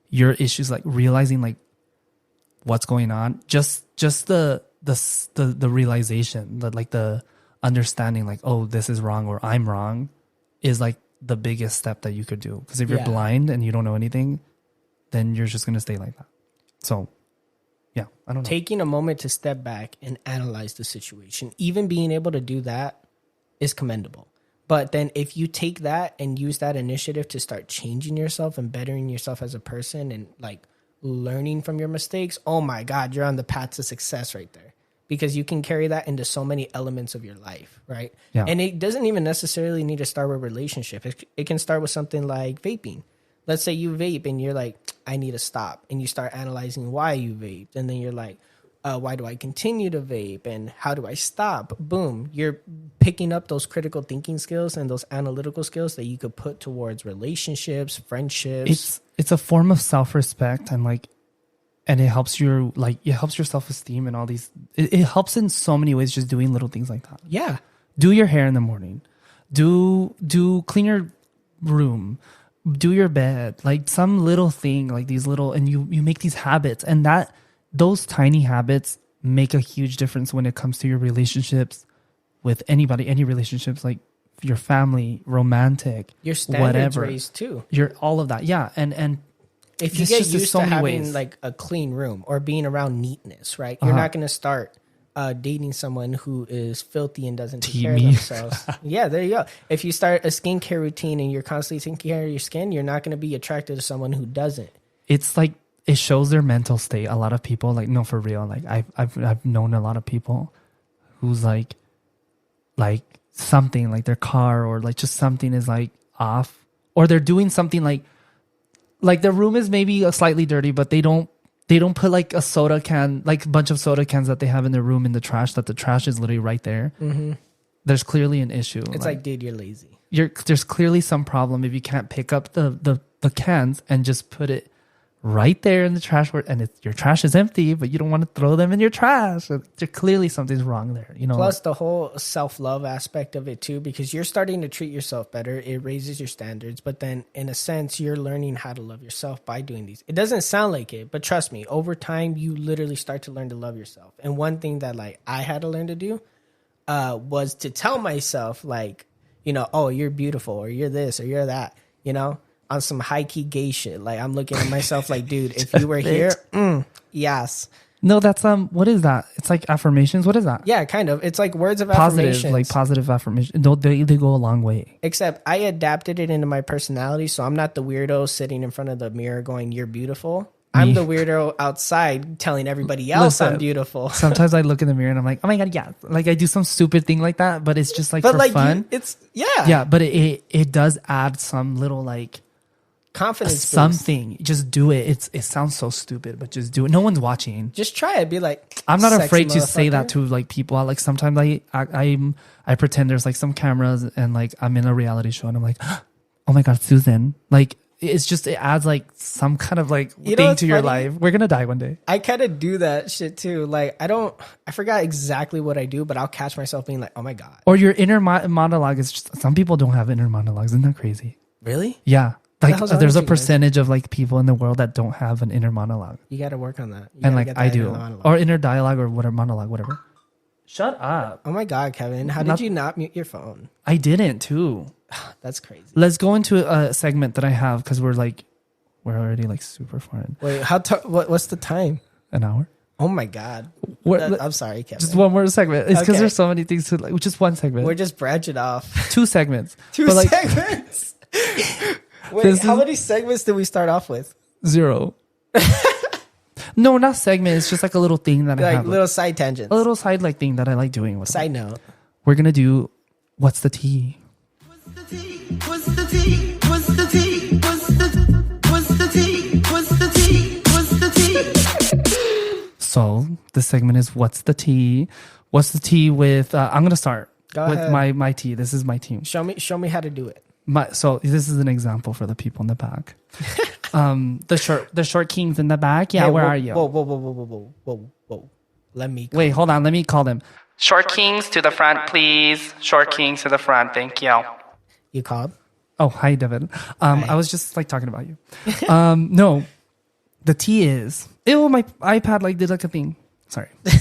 your issues, like realizing like what's going on, just the realization, the understanding, like, oh, this is wrong or I'm wrong, is like the biggest step that you could do. Because if you're blind and you don't know anything, then you're just gonna stay like that. So yeah, I don't know. Taking a moment to step back and analyze the situation, even being able to do that, is commendable. But then if you take that and use that initiative to start changing yourself and bettering yourself as a person and like learning from your mistakes, oh my God, you're on the path to success right there. Because you can carry that into so many elements of your life, right? Yeah. And it doesn't even necessarily need to start with a relationship. It can start with something like vaping. Let's say you vape and you're like, I need to stop. And you start analyzing why you vaped. And then you're like, why do I continue to vape? And how do I stop? Boom. You're picking up those critical thinking skills and those analytical skills that you could put towards relationships, friendships. It's a form of self-respect, and like, and it helps your self-esteem and all these. It helps in so many ways, just doing little things like that. Yeah. Do your hair in the morning. Do clean your room. Do your bed. Like some little thing, like these little, and you make these habits, and those tiny habits make a huge difference when it comes to your relationships with anybody, any relationships, like your family, romantic, your standards whatever. raised too. Your all of that, yeah, and if you get used to having like a clean room or being around neatness, right? You're not going to start dating someone who is filthy and doesn't take care of themselves. Yeah, there you go. If you start a skincare routine and you're constantly taking care of your skin, you're not going to be attracted to someone who doesn't. It's like it shows their mental state. A lot of people, like, no, for real. Like I've known a lot of people who's like something, like their car or like just something is like off, or they're doing something like their room is maybe slightly dirty, but they don't put like a soda can, like a bunch of soda cans that they have in their room in the trash, that the trash is literally right there. Mm-hmm. There's clearly an issue. It's like, dude, you're lazy. There's clearly some problem if you can't pick up the cans and just put it right there in the trash, and your trash is empty, but you don't want to throw them in your trash. There clearly something's wrong there, you know. Plus the whole self-love aspect of it too, because you're starting to treat yourself better. It raises your standards, but then in a sense, you're learning how to love yourself by doing these. It doesn't sound like it, but trust me, over time, you literally start to learn to love yourself. And one thing that like I had to learn to do was to tell myself like, you know, oh, you're beautiful, or you're this, or you're that, you know, on some high-key gay shit. Like, I'm looking at myself like, dude, if you were here, yes. No, that's, what is that? It's like affirmations. What is that? Yeah, kind of. It's like words of positive, affirmation. like positive affirmation. They go a long way. Except I adapted it into my personality, so I'm not the weirdo sitting in front of the mirror going, you're beautiful. I'm the weirdo outside telling everybody else I'm beautiful. Sometimes I look in the mirror and I'm like, oh my God, yeah. Like I do some stupid thing like that, but it's just like for fun. Yeah, but it does add some little like confidence something boost. Just do it. It sounds so stupid, but just do it. No one's watching. Just try it. Be like, I'm not afraid to say that to like people. Like sometimes I pretend there's like some cameras and like I'm in a reality show and I'm like, oh my God, Susan. Like it's just, it adds like some kind of like thing to your life. We're gonna die one day. I kind of do that shit too. Like I forgot exactly what I do, but I'll catch myself being like, oh my God. Or your inner monologue is just, some people don't have inner monologues. Isn't that crazy? Really? Yeah. Like there's a percentage of like people in the world that don't have an inner monologue. You got to work on that. And like I do, or inner dialogue or whatever, monologue, whatever. Shut up. Oh my God, Kevin. How did you not mute your phone? I didn't too. That's crazy. Let's go into a segment that I have because we're already like super far in. Wait, what's the time? An hour. Oh my God. I'm sorry, Kevin. Just one more segment. It's because there's so many things to like. Just one segment. We're just branching off. 2 segments. Segments. Wait, how many segments did we start off with? 0. No, not segment. It's just like a little thing that I have. Little side tangents. A little side like thing that I like doing. Side note. We're going to do What's the Tea? What's the tea? What's the tea? What's the tea? What's the tea? What's the tea? What's the tea? What's the tea? So this segment is What's the Tea? What's the tea with, I'm going to start Go with ahead. my tea. This is my team. Show me how to do it. So this is an example for the people in the back. The short kings in the back. Yeah, Hey, where whoa, are you? Whoa. Let me. Wait, hold on. Let me call them. Short kings to the front, please. Short kings to the front. Thank you. You called? Oh, hi, Devyn. Hi. I was just like talking about you. No, the tea is. Ew, my iPad like did like a thing. Sorry. You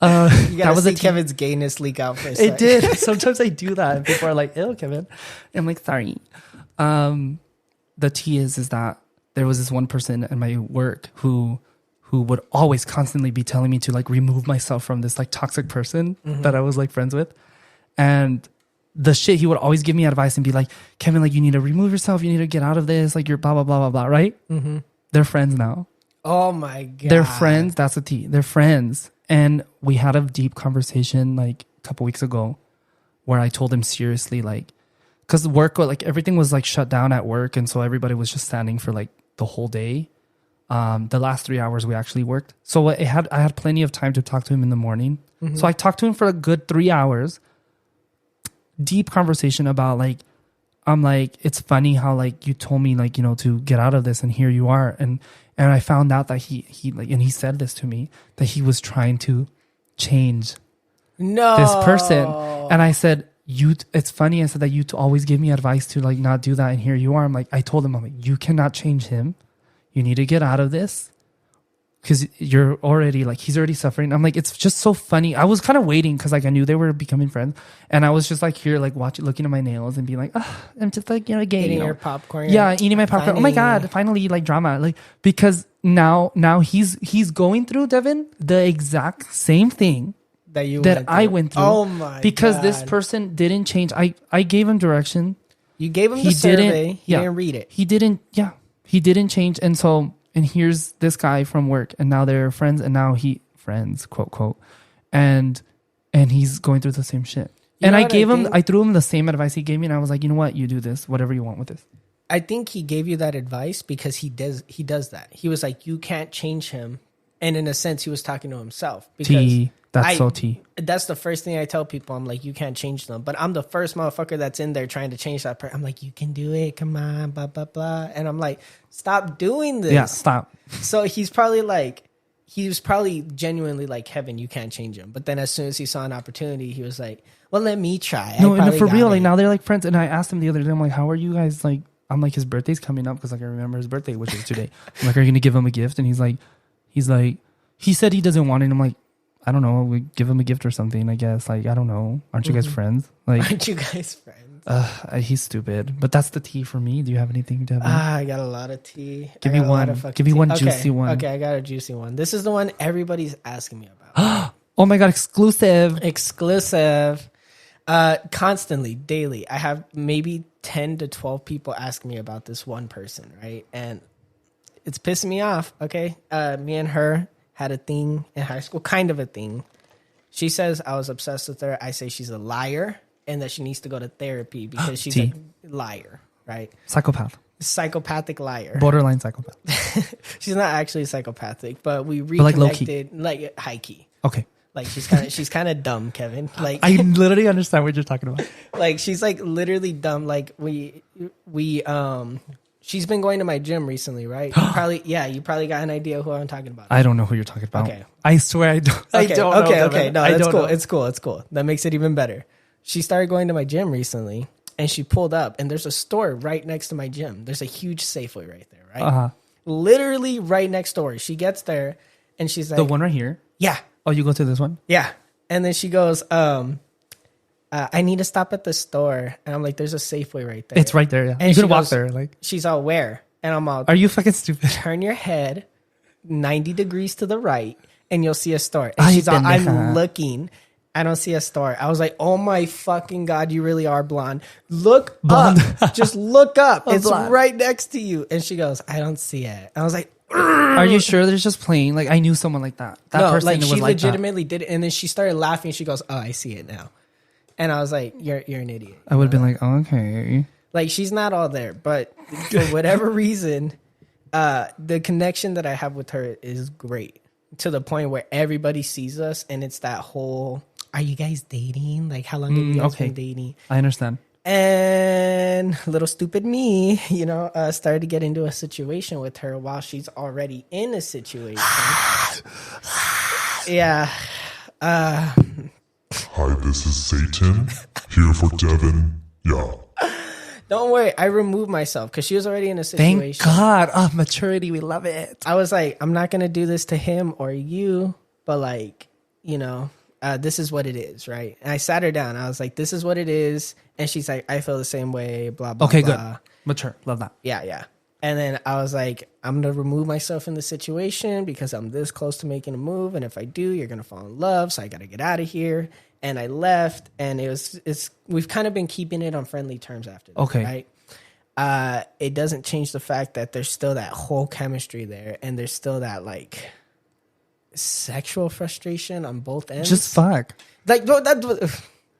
gotta was see a tea. Kevin's gayness leak out for a second. It did. Sometimes I do that. And people are like, ew, Kevin. I'm like, sorry. The tea is that there was this one person in my work who would always constantly be telling me to like remove myself from this like toxic person that I was like friends with. And the shit, he would always give me advice and be like, Kevin, like you need to remove yourself. You need to get out of this. Like you're blah, blah, blah, blah, blah. Right? Mm-hmm. They're friends now. Oh my God. They're friends. That's the tea. They're friends. And we had a deep conversation like a couple weeks ago where I told him seriously, like, because work, like everything was like shut down at work. And so everybody was just standing for like the whole day. The last 3 hours we actually worked. So I had plenty of time to talk to him in the morning. Mm-hmm. So I talked to him for a good 3 hours. Deep conversation about like, I'm like, it's funny how like you told me like, you know, to get out of this and here you are. And I found out that he like, and he said this to me, that he was trying to change this person. And I said, it's funny. I said that you always give me advice to like not do that. And here you are. I'm like, I told him, I'm like, you cannot change him. You need to get out of this because you're already like, he's already suffering. I'm like, it's just so funny. I was kind of waiting because like I knew they were becoming friends. And I was just like here, like watching, looking at my nails and being like, I'm just like, you know, gay. Eating your popcorn. Yeah, eating my popcorn. Oh my God, finally like drama. Like, because now he's going through, Devyn, the exact same thing that I went through. Oh my because God. this person didn't change. I gave him direction. You gave him the survey. He didn't read it. He didn't change. And here's this guy from work, and now they're friends, and now friends, quote, quote. And he's going through the same shit. And I threw him the same advice he gave me, and I was like, you know what? You do this, whatever you want with this. I think he gave you that advice because he does that. He was like, you can't change him. And in a sense, he was talking to himself. Because that's the first thing I tell people. I'm like, you can't change them. But I'm the first motherfucker that's in there trying to change that person. I'm like, you can do it. Come on, blah, blah, blah. And I'm like, stop doing this. Yeah, stop. So he was probably genuinely like, Kevin, you can't change him. But then as soon as he saw an opportunity, he was like, well, let me try. No, and for real, like now they're like friends. And I asked him the other day, I'm like, how are you guys like? I'm like, his birthday's coming up because like I remember his birthday, which is today. I'm like, are you gonna give him a gift? And he's like, he said he doesn't want it. And I'm like, I don't know. We give him a gift or something, I guess. Like, I don't know. Aren't you guys friends? Like, aren't you guys friends? He's stupid. But that's the tea for me. Do you have anything, Devyn? I got a lot of tea. Give me one. Give me one juicy one. Okay, I got a juicy one. This is the one everybody's asking me about. Oh my God, exclusive. Constantly, daily. I have maybe 10 to 12 people ask me about this one person, right? And it's pissing me off, okay? Me and her had a thing in high school, kind of a thing. She says I was obsessed with her. I say she's a liar and that she needs to go to therapy because she's a liar, right? Psychopathic liar. Borderline psychopath. She's not actually psychopathic, but we reconnected like high key. Okay. Like she's kind of dumb, Kevin. Like I literally understand what you're talking about. Like she's like literally dumb. Like we she's been going to my gym recently, right? You probably got an idea who I'm talking about. I don't know who you're talking about. Okay. I swear I don't. Okay. No, that's cool. It's cool. That makes it even better. She started going to my gym recently and she pulled up and there's a store right next to my gym. There's a huge Safeway right there, right? Uh-huh. Literally right next door. She gets there and she's like, the one right here? Yeah. Oh, you go to this one? Yeah. And then she goes, I need to stop at the store. And I'm like, there's a Safeway right there. It's right there, yeah. And you can walk there. Like, she's all, where? And I'm all, are you fucking stupid? Turn your head 90 degrees to the right and you'll see a store. And she's all, I'm looking. I don't see a store. I was like, oh my fucking God, you really are blonde. Look up. Just look up. It's blonde. Right next to you. And she goes, I don't see it. And I was like, are you sure there's just playing? Like, I knew someone like that. That person like was she like legitimately did it. And then she started laughing. She goes, oh, I see it now. And I was like, you're an idiot. I would have been like, okay. Like, she's not all there. But for whatever reason, the connection that I have with her is great. to the point where everybody sees us, and it's that whole, are you guys dating? Like, how long have you guys been dating? I understand. And little stupid me, started to get into a situation with her while she's already in a situation. Yeah. Hi, this is Satan, here for Devyn. Yeah. Don't worry, I removed myself because she was already in a situation. Thank God. Oh, maturity. We love it. I was like, I'm not going to do this to him or you, but like, this is what it is, right? And I sat her down. I was like, this is what it is. And she's like, I feel the same way, blah, blah, okay, blah. good. Mature. Love that. Yeah. And then I was like, I'm going to remove myself from the situation because I'm this close to making a move. And if I do, you're going to fall in love. So I got to get out of here. And I left. And we've kind of been keeping it on friendly terms after that, okay. Right? It doesn't change the fact that there's still that whole chemistry there. And there's still that like sexual frustration on both ends. Just fuck. Like, no,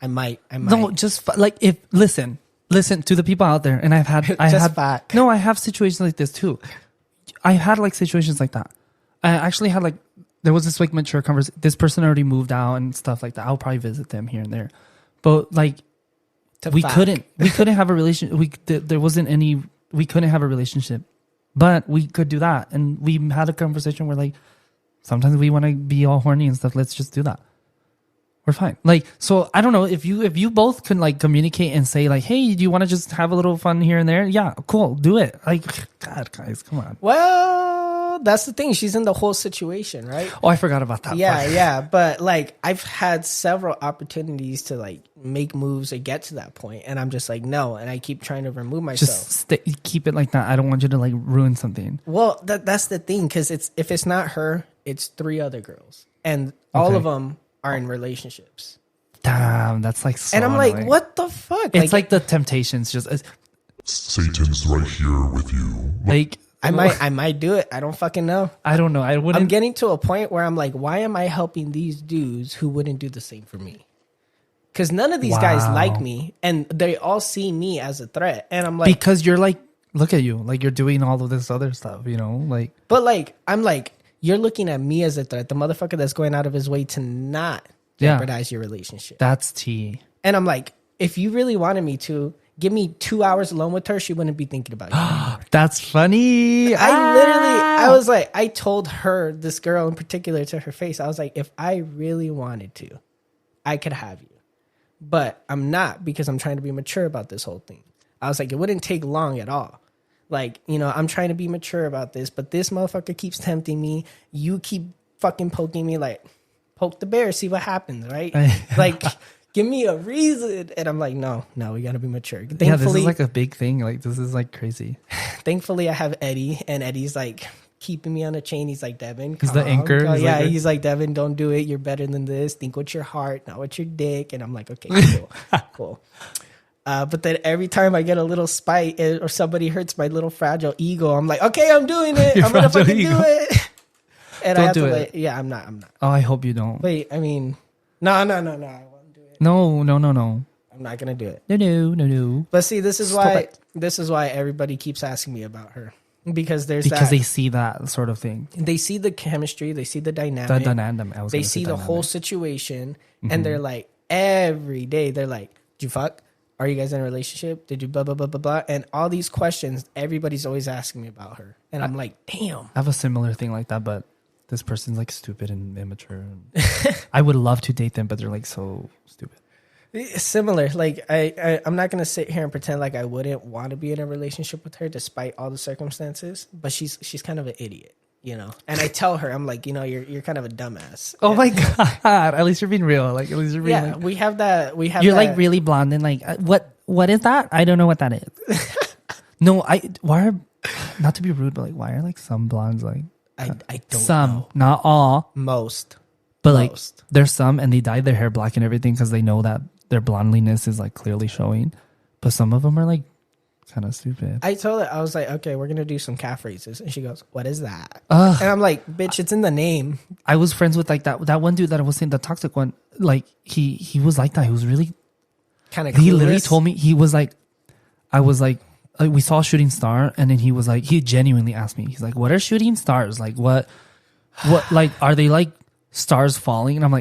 I might. No, just like listen to the people out there. And I fuck. No, I have situations like this too. I had like situations like that. I actually had like, there was this like mature conversation. This person already moved out and stuff like that. I'll probably visit them here and there, but like we couldn't have a relationship. We couldn't have a relationship, but we could do that. And we had a conversation where like, sometimes we want to be all horny and stuff. Let's just do that. We're fine. Like, so I don't know if you both can like communicate and say like, hey, do you want to just have a little fun here and there? Yeah, cool. Do it. Like, God, guys, come on. Well, that's the thing. She's in the whole situation, right? Oh, I forgot about that. Yeah. But like, I've had several opportunities to like make moves or get to that point, and I'm just like, no. And I keep trying to remove myself. Just keep it like that. I don't want you to like ruin something. Well, that's the thing, because if it's not her, it's 3 other girls, and all of them are in relationships. Damn, that's like so and I'm annoying. like, what the fuck? It's like the Temptations. Just Satan's right here with you. Like, I might do it. I don't fucking know. I don't know. I wouldn't. I'm getting to a point where I'm like, why am I helping these dudes who wouldn't do the same for me? Because none of these guys like me, and they all see me as a threat. And I'm like, because you're like, look at you, like you're doing all of this other stuff, like. But like, I'm like, you're looking at me as a threat, the motherfucker that's going out of his way to not jeopardize your relationship. That's tea. And I'm like, if you really wanted me to give me 2 hours alone with her, she wouldn't be thinking about you. That's funny. I was like, I told her, this girl in particular, to her face, I was like, if I really wanted to, I could have you. But I'm not, because I'm trying to be mature about this whole thing. I was like, it wouldn't take long at all. Like, I'm trying to be mature about this, but this motherfucker keeps tempting me. You keep fucking poking me, like, poke the bear, see what happens, right? Like, give me a reason. And I'm like, no, we got to be mature. Thankfully, this is like a big thing. Like, this is like crazy. Thankfully, I have Eddie, and Eddie's like keeping me on a chain. He's like, Devyn, he's the anchor. He's like, Devyn, don't do it. You're better than this. Think with your heart, not with your dick. And I'm like, okay, cool. But then every time I get a little spite or somebody hurts my little fragile ego, I'm like, okay, I'm doing it. I'm gonna fucking do it. And don't I have do to it. like, yeah, I'm not. Oh, I hope you don't. Wait, I mean, no, I won't do it. No. I'm not gonna do it. No. But see, this is why everybody keeps asking me about her, because they see that sort of thing. They see the chemistry, they see the dynamic. They see the whole situation, and they're like, every day they're like, "Did you fuck? Are you guys in a relationship? Did you blah, blah, blah, blah, blah?" And all these questions, everybody's always asking me about her. And I'm like, damn. I have a similar thing like that, but this person's like stupid and immature. I would love to date them, but they're like so stupid. Similar. Like, I'm not going to sit here and pretend like I wouldn't want to be in a relationship with her despite all the circumstances, but she's kind of an idiot. And I tell her, I'm like, you're kind of a dumbass. Oh my God. At least you're being real. Like, at least you're being we have that. You're like really blonde and like, what is that? I don't know what that is. No, not to be rude, but like, why are like some blondes like, I don't some, know. not all. Most. But like, there's some and they dye their hair black and everything because they know that their blondeliness is like clearly showing. But some of them are like, kind of stupid. I told her, I was like, okay, we're gonna do some calf raises, and she goes, what is that? And I'm like, bitch, it's in the name. I was friends with like that one dude that I was saying, the toxic one. Like he was like that. He was really kind of. He literally told me, he was like, I was like we saw Shooting Star, and then he was like, he genuinely asked me, he's like, what are shooting stars? Like what? what, like, are they like stars falling? And I'm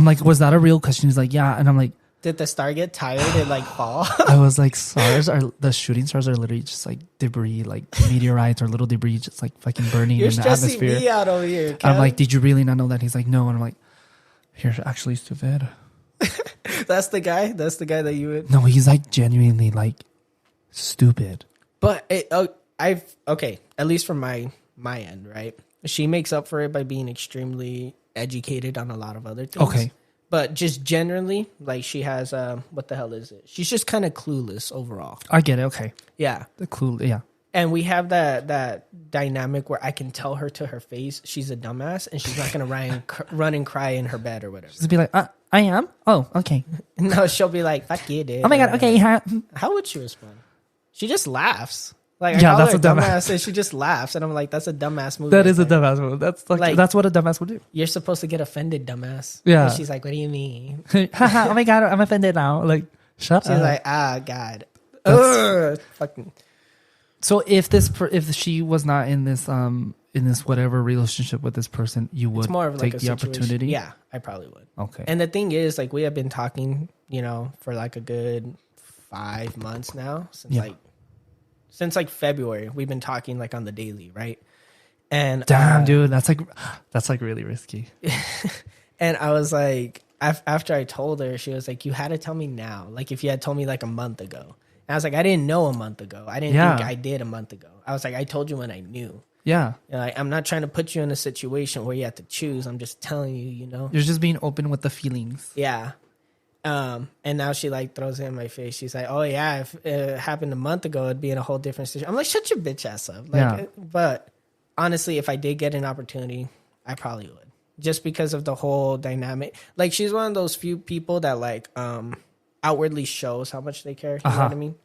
like, was that a real question? He's like, yeah. And I'm like, Did the star get tired and like fall? I was like, the shooting stars are literally just like debris, like meteorites or little debris, just like fucking burning You're in the stressing atmosphere. me out over here, Kev. I'm like, did you really not know that? He's like, no. And I'm like, here, actually, stupid. That's the guy. That's the guy that you would. No, he's like genuinely like stupid. But okay. At least from my end, right? She makes up for it by being extremely educated on a lot of other things. Okay. But just generally, like she has what the hell is it? She's just kind of clueless overall. I get it. Okay. Yeah. The clue. Yeah. And we have that dynamic where I can tell her to her face she's a dumbass and she's not gonna run and cry in her bed or whatever. Just be like, I am. Oh, okay. No, she'll be like, "Fuck you, dude." Oh my god. Okay. How would she respond? She just laughs. Like, I Yeah, call that's her a dumbass. and she just laughs, and I'm like, "That's a dumbass move." That right is a there. dumbass move. That's like, Like- that's what a dumbass would do. You're supposed to get offended, dumbass. Yeah. And she's like, "What do you mean?" Oh my god, I'm offended now. Like, shut She's up. like, "Ah, God." Ugh, fucking. So if she was not in this whatever relationship with this person, you would It's more of like take a the situation. opportunity. Yeah, I probably would. Okay. And the thing is, like, we have been talking, for like a good 5 months now since like February. We've been talking like on the daily, right? And Damn, dude, that's like really risky. And I was like, after I told her, she was like, "You had to tell me now. Like, if you had told me like a month ago." And I was like, "I didn't know a month ago. I didn't think I did a month ago." I was like, "I told you when I knew." Yeah. Like, I'm not trying to put you in a situation where you have to choose. I'm just telling you, You're just being open with the feelings. Yeah. And now she like throws it in my face. She's like, "Oh yeah, if it happened a month ago, it'd be in a whole different situation." I'm like, "Shut your bitch ass up." Like, Yeah. But honestly, if I did get an opportunity, I probably would, just because of the whole dynamic. Like, she's one of those few people that like outwardly shows how much they care. You know what I mean?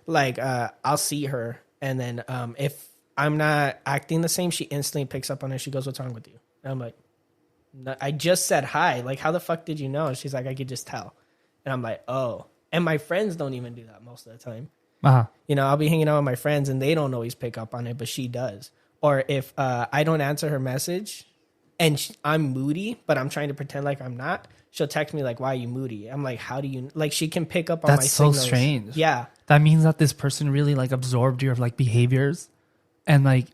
Like, I'll see her, and then if I'm not acting the same, she instantly picks up on it. She goes, "What's wrong with you?" And I'm like, "No, I just said hi. Like, how the fuck did you know?" And she's like, "I could just tell." And I'm like, "Oh." And my friends don't even do that most of the time. I'll be hanging out with my friends and they don't always pick up on it, but she does. Or if I don't answer her message and I'm moody, but I'm trying to pretend like I'm not, she'll text me like, "Why are you moody?" I'm like, "How do you?" Like, she can pick up on my That's so signals. strange. Yeah. That means that this person really like absorbed your like behaviors, and like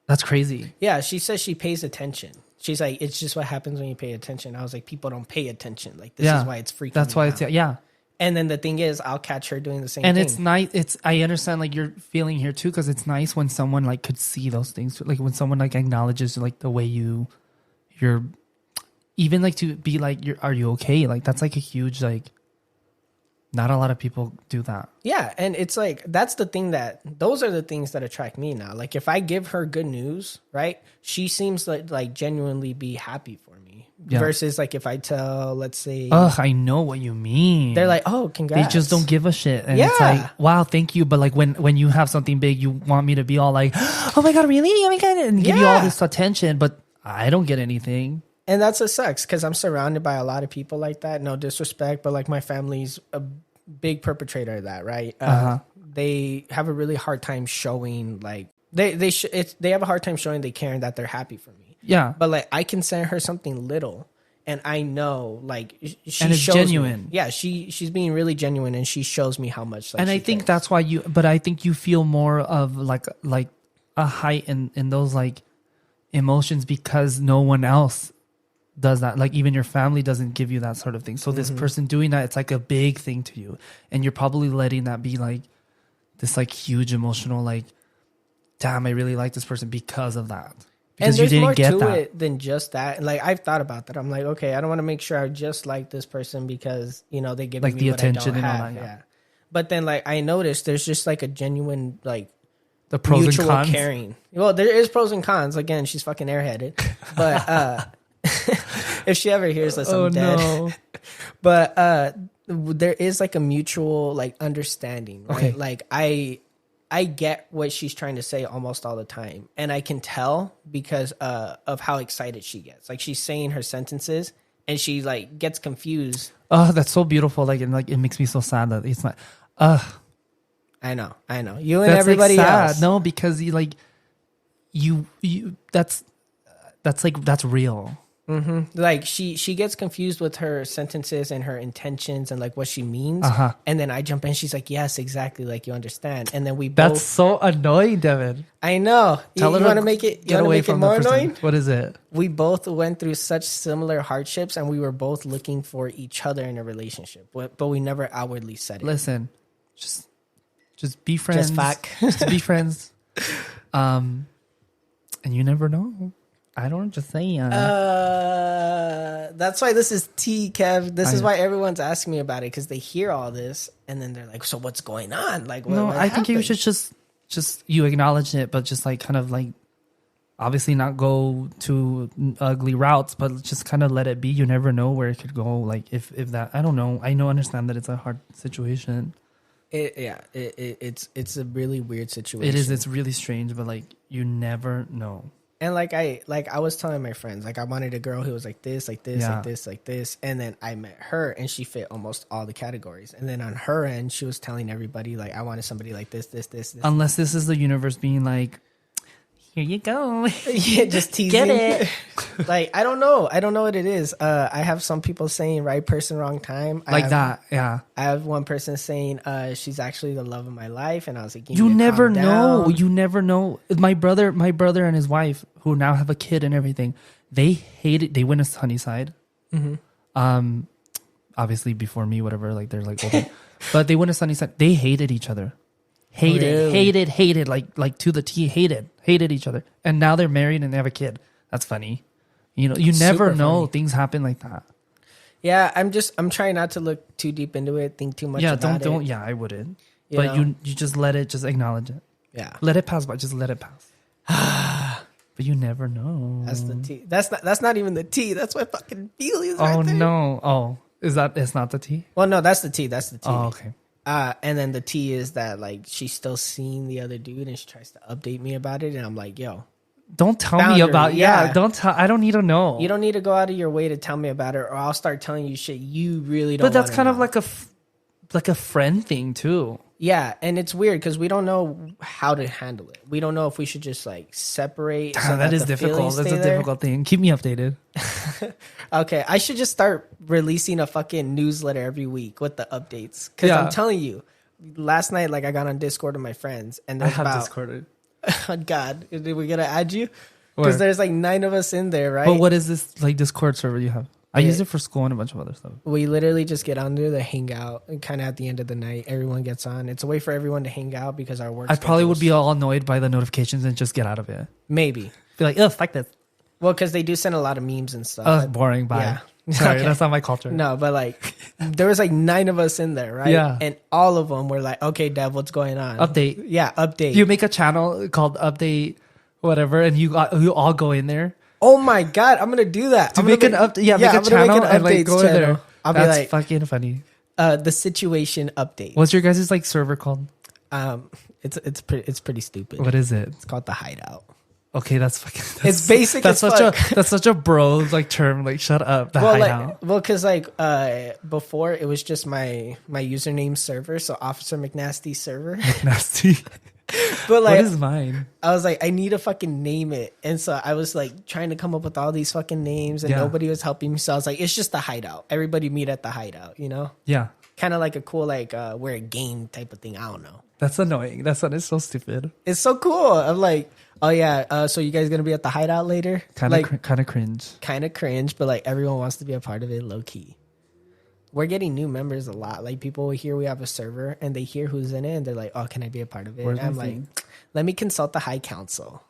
that's crazy. Yeah, she says she pays attention. She's like, "It's just what happens when you pay attention." I was like, "People don't pay attention. Like, this is why it's freaking That's me why out." it's yeah. And then the thing is, I'll catch her doing the same And thing. it's nice. I understand like you're feeling here too, because it's nice when someone like could see those things. Like when someone like acknowledges like the way you're even like to be like, are you okay? Like that's like a huge like. Not a lot of people do that. Yeah, and it's like, those are the things that attract me now. Like, if I give her good news, right, she seems like genuinely be happy for me. Yeah. Versus like if I tell, let's say, Ugh, I know what you mean. they're like, "Oh, congrats." They just don't give a shit. And it's Yeah. like, wow, thank you. But like when you have something big, you want me to be all like, "Oh my god, really? Oh my god," and give you all Yeah. this attention, but I don't get anything. And that's what sucks, because I'm surrounded by a lot of people like that. No disrespect, but like my family's a big perpetrator of that, right? They have a really hard time showing like they have a hard time showing they care and that they're happy for me. Yeah. But like, I can send her something little, and I know like she And it's shows me. genuine. Yeah, she's being really genuine, and she shows me how much. Like, And I she think cares. that's why but I think you feel more of like a height in those like emotions because no one else does that. Like even your family doesn't give you that sort of thing. So this person doing that, it's like a big thing to you. And you're probably letting that be like this like huge emotional, like, damn, I really like this person because of that. Because and there's you more didn't get to that. it than just that. Like, I've thought about that. I'm like, okay, I don't want to make sure I just like this person because they give Like me the what attention I don't and all have. that, yeah. Yeah. But then like I noticed there's just like a genuine like The pros mutual and cons. caring. Well, there is pros and cons. Again, she's fucking airheaded. But if she ever hears this, I'm dead. No. But there is like a mutual like understanding, right? Okay. Like I get what she's trying to say almost all the time, and I can tell because of how excited she gets. Like, she's saying her sentences and she like gets confused. Oh, that's so beautiful. Like, and like it makes me so sad that it's not. I know. You and That's everybody like sad. else. No, because you that's that's real. Like she gets confused with her sentences and her intentions and like what she means. And then I jump in. She's like, yes, exactly. Like you understand. And then we both. That's so annoying, Devin. I know. Tell you her want to to make it, get away from more the person. annoying? What is it? We both went through such similar hardships and we were both looking for each other in a relationship, but we never outwardly said it. Listen, just be friends. Just fuck. Just be friends. And you never know. I don't just say. That's why this is tea, Kev. This is why everyone's asking me about it because they hear all this and then they're like, "So what's going on?" Like, what I think you happened? should just you acknowledge it, but just like kind of like obviously not go to ugly routes, but just kind of let it be. You never know where it could go. Like if that, I don't know. I understand that it's a hard situation. It's a really weird situation. It is. It's really strange, but like you never know. And I was telling my friends, like I wanted a girl who was like this, like this, like this, like this. And then I met her and she fit almost all the categories. And then on her end, she was telling everybody like, I wanted somebody like this. Unless this is the universe being like, here you go. Yeah, just teasing. Get it. Like, I don't know what it is. I have some people saying right person, wrong time. That. Yeah. I have one person saying she's actually the love of my life. And I was like, you never know. You never know. My brother and his wife, who now have a kid and everything, they hate it. They went to Sunnyside. Obviously before me, whatever, like they're like older. But they went to Sunnyside. They hated each other. Hated, like to the T, hated each other. And now they're married and they have a kid. That's funny. You know, you never know. Funny. Things happen like that. Yeah, I'm trying not to look too deep into it, think too much about it. Don't. Yeah, I wouldn't. But you just let it, just acknowledge it. Yeah. Let it pass by. Just let it pass. But you never know. That's the T. That's not even the T. That's my fucking feelings. Oh, right there. no. Oh, it's not the T? Well, no, that's the T. That's the T. Oh, okay. And then the T is that like she's still seeing the other dude and she tries to update me about it, and I'm like, yo, don't tell me about don't tell. I don't need to know. You don't need to go out of your way to tell me about it, or I'll start telling you shit you really don't. But that's kind know. of like a friend thing too. Yeah, and it's weird because we don't know how to handle it. We don't know if we should just like separate. So that is difficult. That's a difficult thing. Keep me updated. Okay, I should just start releasing a fucking newsletter every week with the updates. Because I'm telling you, last night, like I got on Discord with my friends, and there's Discorded. Oh God, did we gonna add you? Because there's like 9 of us in there, right? But what is this like Discord server you have? I use it for school and a bunch of other stuff. We literally just get on there to hang out, and kind of at the end of the night, everyone gets on. It's a way for everyone to hang out because our work. I probably would be all annoyed by the notifications and just get out of it. Maybe be like, ugh, fuck this. Well, because they do send a lot of memes and stuff. Oh, that's boring. Bye. Yeah. Sorry, Okay. that's not my culture. No, but like, there was like 9 of us in there, right? Yeah. And all of them were like, okay, Dev, what's going on? Update. Yeah, update. You make a channel called Update, whatever, and you all go in there. Oh my God, I'm going to do that. To make an update. Yeah, make a channel and like go in there. I'll That's be like, fucking funny. The situation update. What's your guys' like server called? It's pretty stupid. What is it? It's called the Hideout. Okay, that's it's basic. That's as such fuck. That's such a bro like term. Like, shut up. The Hideout. Because before it was just my username server, so Officer McNasty server. Nasty. But like, what is mine? I was like, I need to fucking name it, and so I was like trying to come up with all these fucking names, and nobody was helping me. So I was like, it's just the Hideout. Everybody meet at the Hideout, you know? Yeah. Kind of like a cool we're a game type of thing. I don't know. That's annoying. That is so stupid. It's so cool. I'm like, oh yeah, so you guys gonna be at the Hideout later? Kind of cringe. Kind of cringe, but like everyone wants to be a part of it, low key. We're getting new members a lot. Like people hear we have a server and they hear who's in it and they're like, oh, can I be a part of it? And I'm like, let me consult the High Council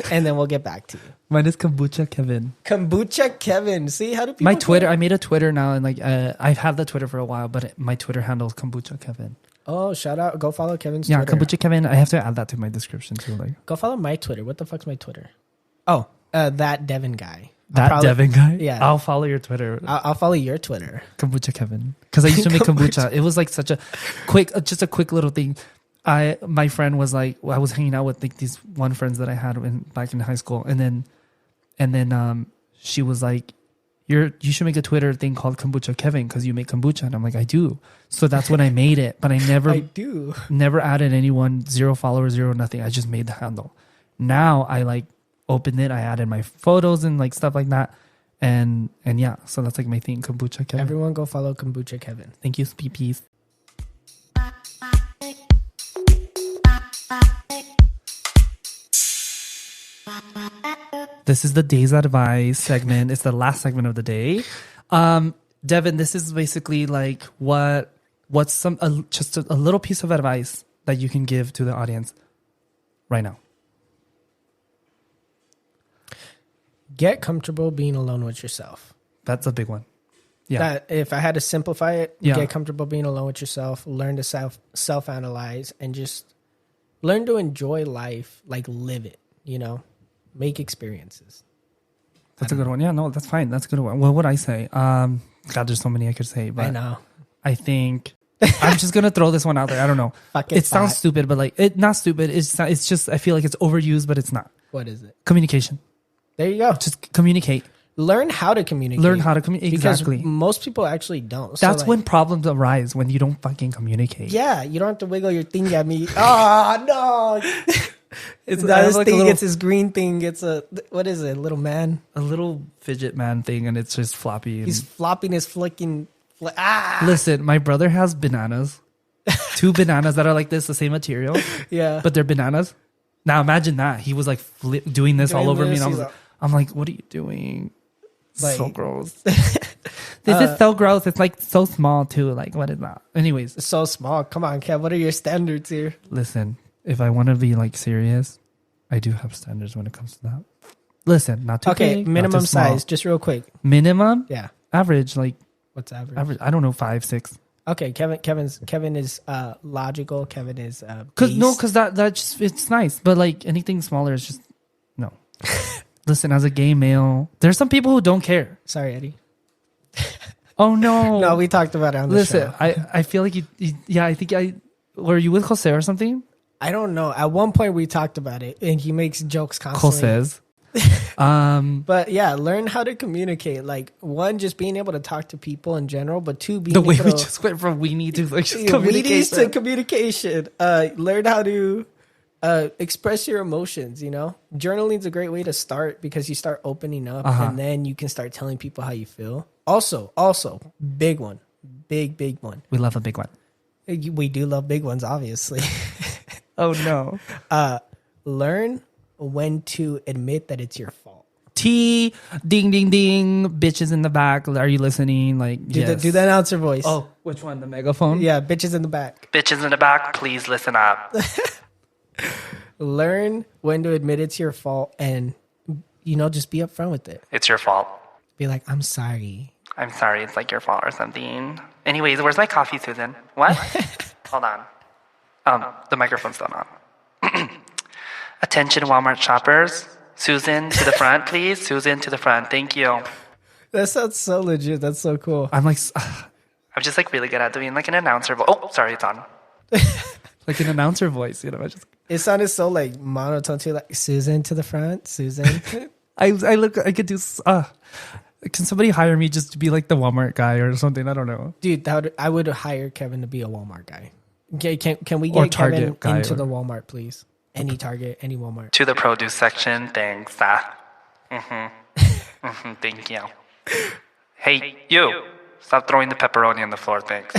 and then we'll get back to you. Mine is Kombucha Kevin. Kombucha Kevin. See, how do people... My Twitter, I made a Twitter now, and like I've had the Twitter for a while, but my Twitter handle is Kombucha Kevin. Oh, shout out. Go follow Kevin's Twitter. Twitter. Kombucha Kevin. I have to add that to my description too. Like, go follow my Twitter. What the fuck's my Twitter? Oh, that Devyn guy. Devyn guy? Yeah. I'll follow your Twitter. I'll follow your Twitter. Kombucha Kevin. Because I used to make kombucha. It was like such a quick, just a quick little thing. My friend was like, I was hanging out with like these one friends that I had back in high school. And then she was like, you should make a Twitter thing called Kombucha Kevin because you make kombucha. And I'm like, I do. So that's when I made it. But I never added anyone, 0 followers, 0 nothing. I just made the handle. Now I like opened it, I added my photos and like stuff like that. And yeah, so that's like my thing, Kombucha Kevin. Everyone go follow Kombucha Kevin. Thank you, PPs. This is the Day's Advice segment. It's the last segment of the day. Devyn, this is basically like what's just a little piece of advice that you can give to the audience right now. Get comfortable being alone with yourself. That's a big one. Yeah. That if I had to simplify it, Yeah. get comfortable being alone with yourself, learn to self-analyze, and just learn to enjoy life, like live it, make experiences. That's a good one. Yeah, no, that's fine. That's a good one. What would I say? God, there's so many I could say, but I know. I think I'm just gonna throw this one out there. I don't know. Fuck It sounds stupid, but like not stupid. It's just I feel like it's overused, but it's not. What is it? Communication. There you go. Just communicate. Learn how to communicate. Learn how to communicate. Exactly. Because most people actually don't. That's like, when problems arise, when you don't fucking communicate. Yeah, you don't have to wiggle your thing at me. Oh no! It's not his like thing. It's his green thing. It's what is it? A little man. a little fidget man thing, and it's just floppy. And He's flopping his flicking. listen, my brother has bananas, 2 bananas that are like this, the same material, Yeah. but they're bananas. Now imagine that he was like doing this all Doing over me, this, and he's I'm like, what are you doing? Like- So gross. This is so gross. It's like so small too. Like, what is that? Anyways, It's so small. Come on, Kev. What are your standards here? listen, if I want to be like serious, I do have standards when it comes to that. Listen, not too Okay, big, not minimum too small. size, just real quick. Minimum, Yeah. average, like What's average? average. I don't know, 5, 6. Okay, Kevin is logical. Kevin is Because that just it's nice, but like anything smaller is just no. Listen, as a gay male, there's some people who don't care. Sorry, Eddie. Oh no, No, we talked about it on the listen. show. I feel like yeah. I think were you with Jose or something? I don't know. At one point, we talked about it, and he makes jokes constantly. Jose's. But yeah, learn how to communicate. Like, one, just being able to talk to people in general, but two, being The way able we to just went from weenie to like just Weenies communication. to communication. Learn how to express your emotions. Journaling's a great way to start because you start opening up, and then you can start telling people how you feel. Also, big one, big one. We love a big one. We do love big ones, obviously. Oh no. Learn when to admit that it's your fault. T ding ding ding. Bitches in the back. Are you listening? Like Do yes. the announcer voice. Oh, which one? The megaphone? Yeah, bitches in the back. Bitches in the back, please listen up. Learn when to admit it's your fault and, just be upfront with it. It's your fault. Be like, I'm sorry. I'm sorry, it's like your fault or something. Anyways, where's my coffee, Susan? What? Hold on. The microphone's still on. Attention, Walmart shoppers. Susan to the front, please. Susan to the front. Thank you. That sounds so legit. That's so cool. I'm like, I'm just like really good at doing like an announcer voice. Oh, sorry, it's on. Like an announcer voice, I just. It sounded so like monotone too, like Susan to the front, Susan. I could do. Can somebody hire me just to be like the Walmart guy or something? I don't know. Dude, I would hire Kevin to be a Walmart guy. Okay, can we Or get Target Kevin guy into or- the Walmart, please? Any Target, any Walmart. To the produce section, thanks. Thank you. Hey, you! Stop throwing the pepperoni on the floor, thanks.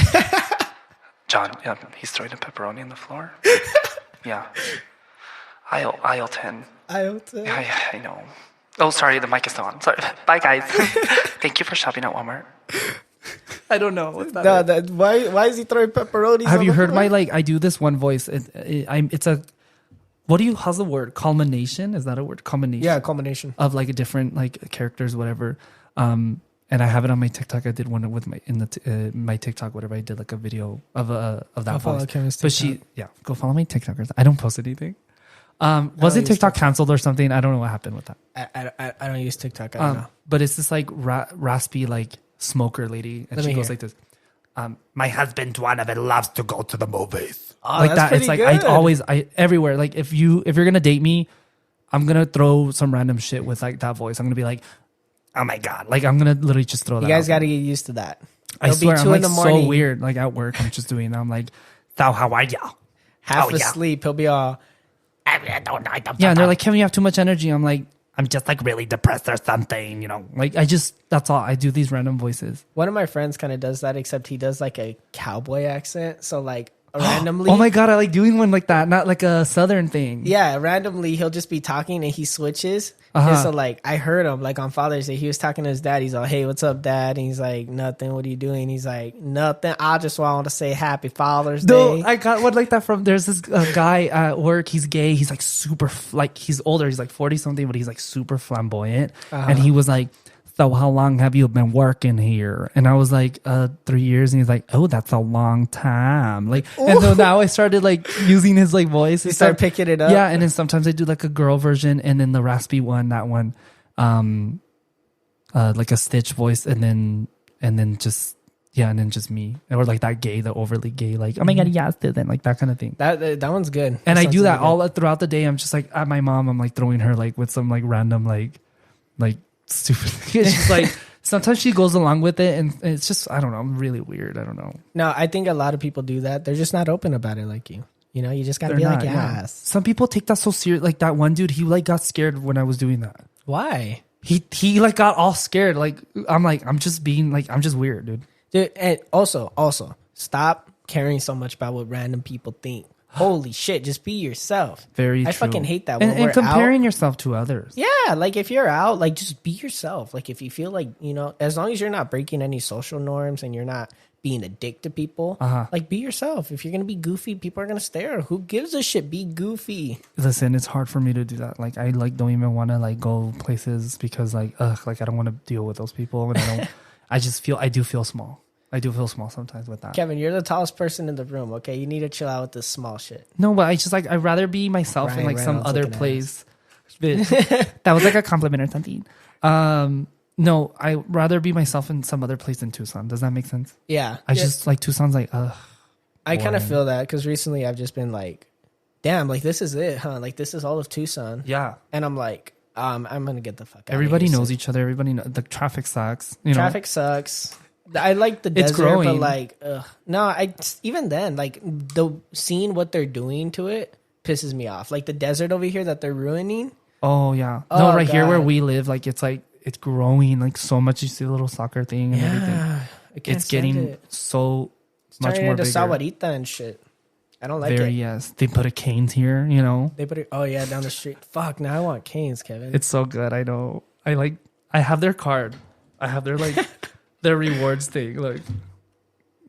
John, yeah, he's throwing the pepperoni on the floor. Yeah. Aisle 10. Yeah, I know. Oh, sorry, the mic is still on. Sorry. Bye, guys. Thank you for shopping at Walmart. I don't know. What's that? No, why is he throwing pepperonis? Have on you the heard floor? my I do this one voice. It's a. How's the word? Culmination? Is that a word? Culmination. Yeah, culmination. Of like different like characters, whatever. And I have it on my TikTok. I did one with my TikTok, whatever. I did like a video of that follow voice. Kevin's But TikTok. go follow my TikTokers. I don't post anything. Was it use TikTok canceled or something? I don't know what happened with that. I don't use TikTok. I don't know. But it's this like raspy like smoker lady, and Let she me goes hear. like this. My husband Donovan loves to go to the movies. Oh, Like that's that. It's pretty like good. I everywhere. Like if you're gonna date me, I'm gonna throw some random shit with like that voice. I'm gonna be like, oh my god, like I'm gonna literally just throw that. You guys out got there. to get used to that. I It'll swear, be I'm 2 like in the morning. so weird. Like at work, I'm just doing that. I'm like, so how are ya? Half Oh, yeah. asleep. He'll be all. Yeah, and they're like, Kevin, you have too much energy. I'm like, I'm just like really depressed or something, you know. Like that's all. I do these random voices. One of my friends kind of does that, except he does like a cowboy accent. So like randomly. Oh my God, I like doing one like that, not like a southern thing. Yeah, randomly he'll just be talking and he switches. Uh-huh. And so like I heard him like on Father's Day, he was talking to his dad. He's like, "Hey, what's up, Dad?" And he's like, "Nothing. What are you doing?" He's like, "Nothing. I just want to say Happy Father's Day." No, I got one like that from. There's this guy at work. He's gay. He's like super like he's older. He's like 40 something, but he's like super flamboyant. And he was like, "So how long have you been working here?" And I was like, 3 years. And he's like, "Oh, that's a long time." Like, and so now I started like using his like voice. You start picking it up. Yeah, and then sometimes I do like a girl version, and then the raspy one, that one, like a Stitch voice, and then just me, or like that gay, the overly gay, like, "Oh my God, yes," then like that kind of thing. That one's good. And I do that really all throughout the day. I'm just like at my mom. I'm like throwing her like with some like random like stupid. She's like, sometimes she goes along with it, and it's just, I don't know. I'm really weird. I don't know. No, I think a lot of people do that. They're just not open about it like you. You know, you just gotta be They're like, not, yeah. yes. Some people take that so serious. Like that one dude, he like got scared when I was doing that. Why? He like got all scared. Like I'm just weird, dude. Dude, and also, stop caring so much about what random people think. Holy shit, just be yourself. Very true. I fucking hate that when And we're comparing out. yourself to others. Yeah, like if you're out, like just be yourself. Like if you feel like, you know, as long as you're not breaking any social norms and you're not being a dick to people, like be yourself. If you're going to be goofy, people are going to stare. Who gives a shit? Be goofy. Listen, it's hard for me to do that. Like I like don't even want to like go places because like I don't want to deal with those people, and I don't. I do feel small. I do feel small sometimes with that. Kevin, you're the tallest person in the room, okay? You need to chill out with this small shit. No, but I just like, I'd rather be myself in Ryan like some Reynolds other looking place. That was like a compliment or something. No, I'd rather be myself in some other place than Tucson. Does that make sense? Yeah. I just like Tucson's like, ugh. I kind of boring. feel that because recently I've just been like, damn, like this is it, huh? Like this is all of Tucson. Yeah. And I'm like, I'm going to get the fuck out Everybody of here. knows each other. Everybody knows. The traffic sucks. You know? Traffic sucks. I like the It's desert, growing. but like, no, even then, like seeing what they're doing to it pisses me off. Like the desert over here that they're ruining. Oh, yeah. Oh, No, right here where God. we live, like it's growing like so much. You see the little soccer thing and everything. I can't It's stand getting it. so It's much turning more into bigger. Sahuarita and shit. I don't like Very, it. yes. They put a Canes here, you know. They put it. Oh yeah, down the street. Fuck. Now I want Canes, Kevin. It's so good. I know. I have their card. I have their like their rewards thing. Like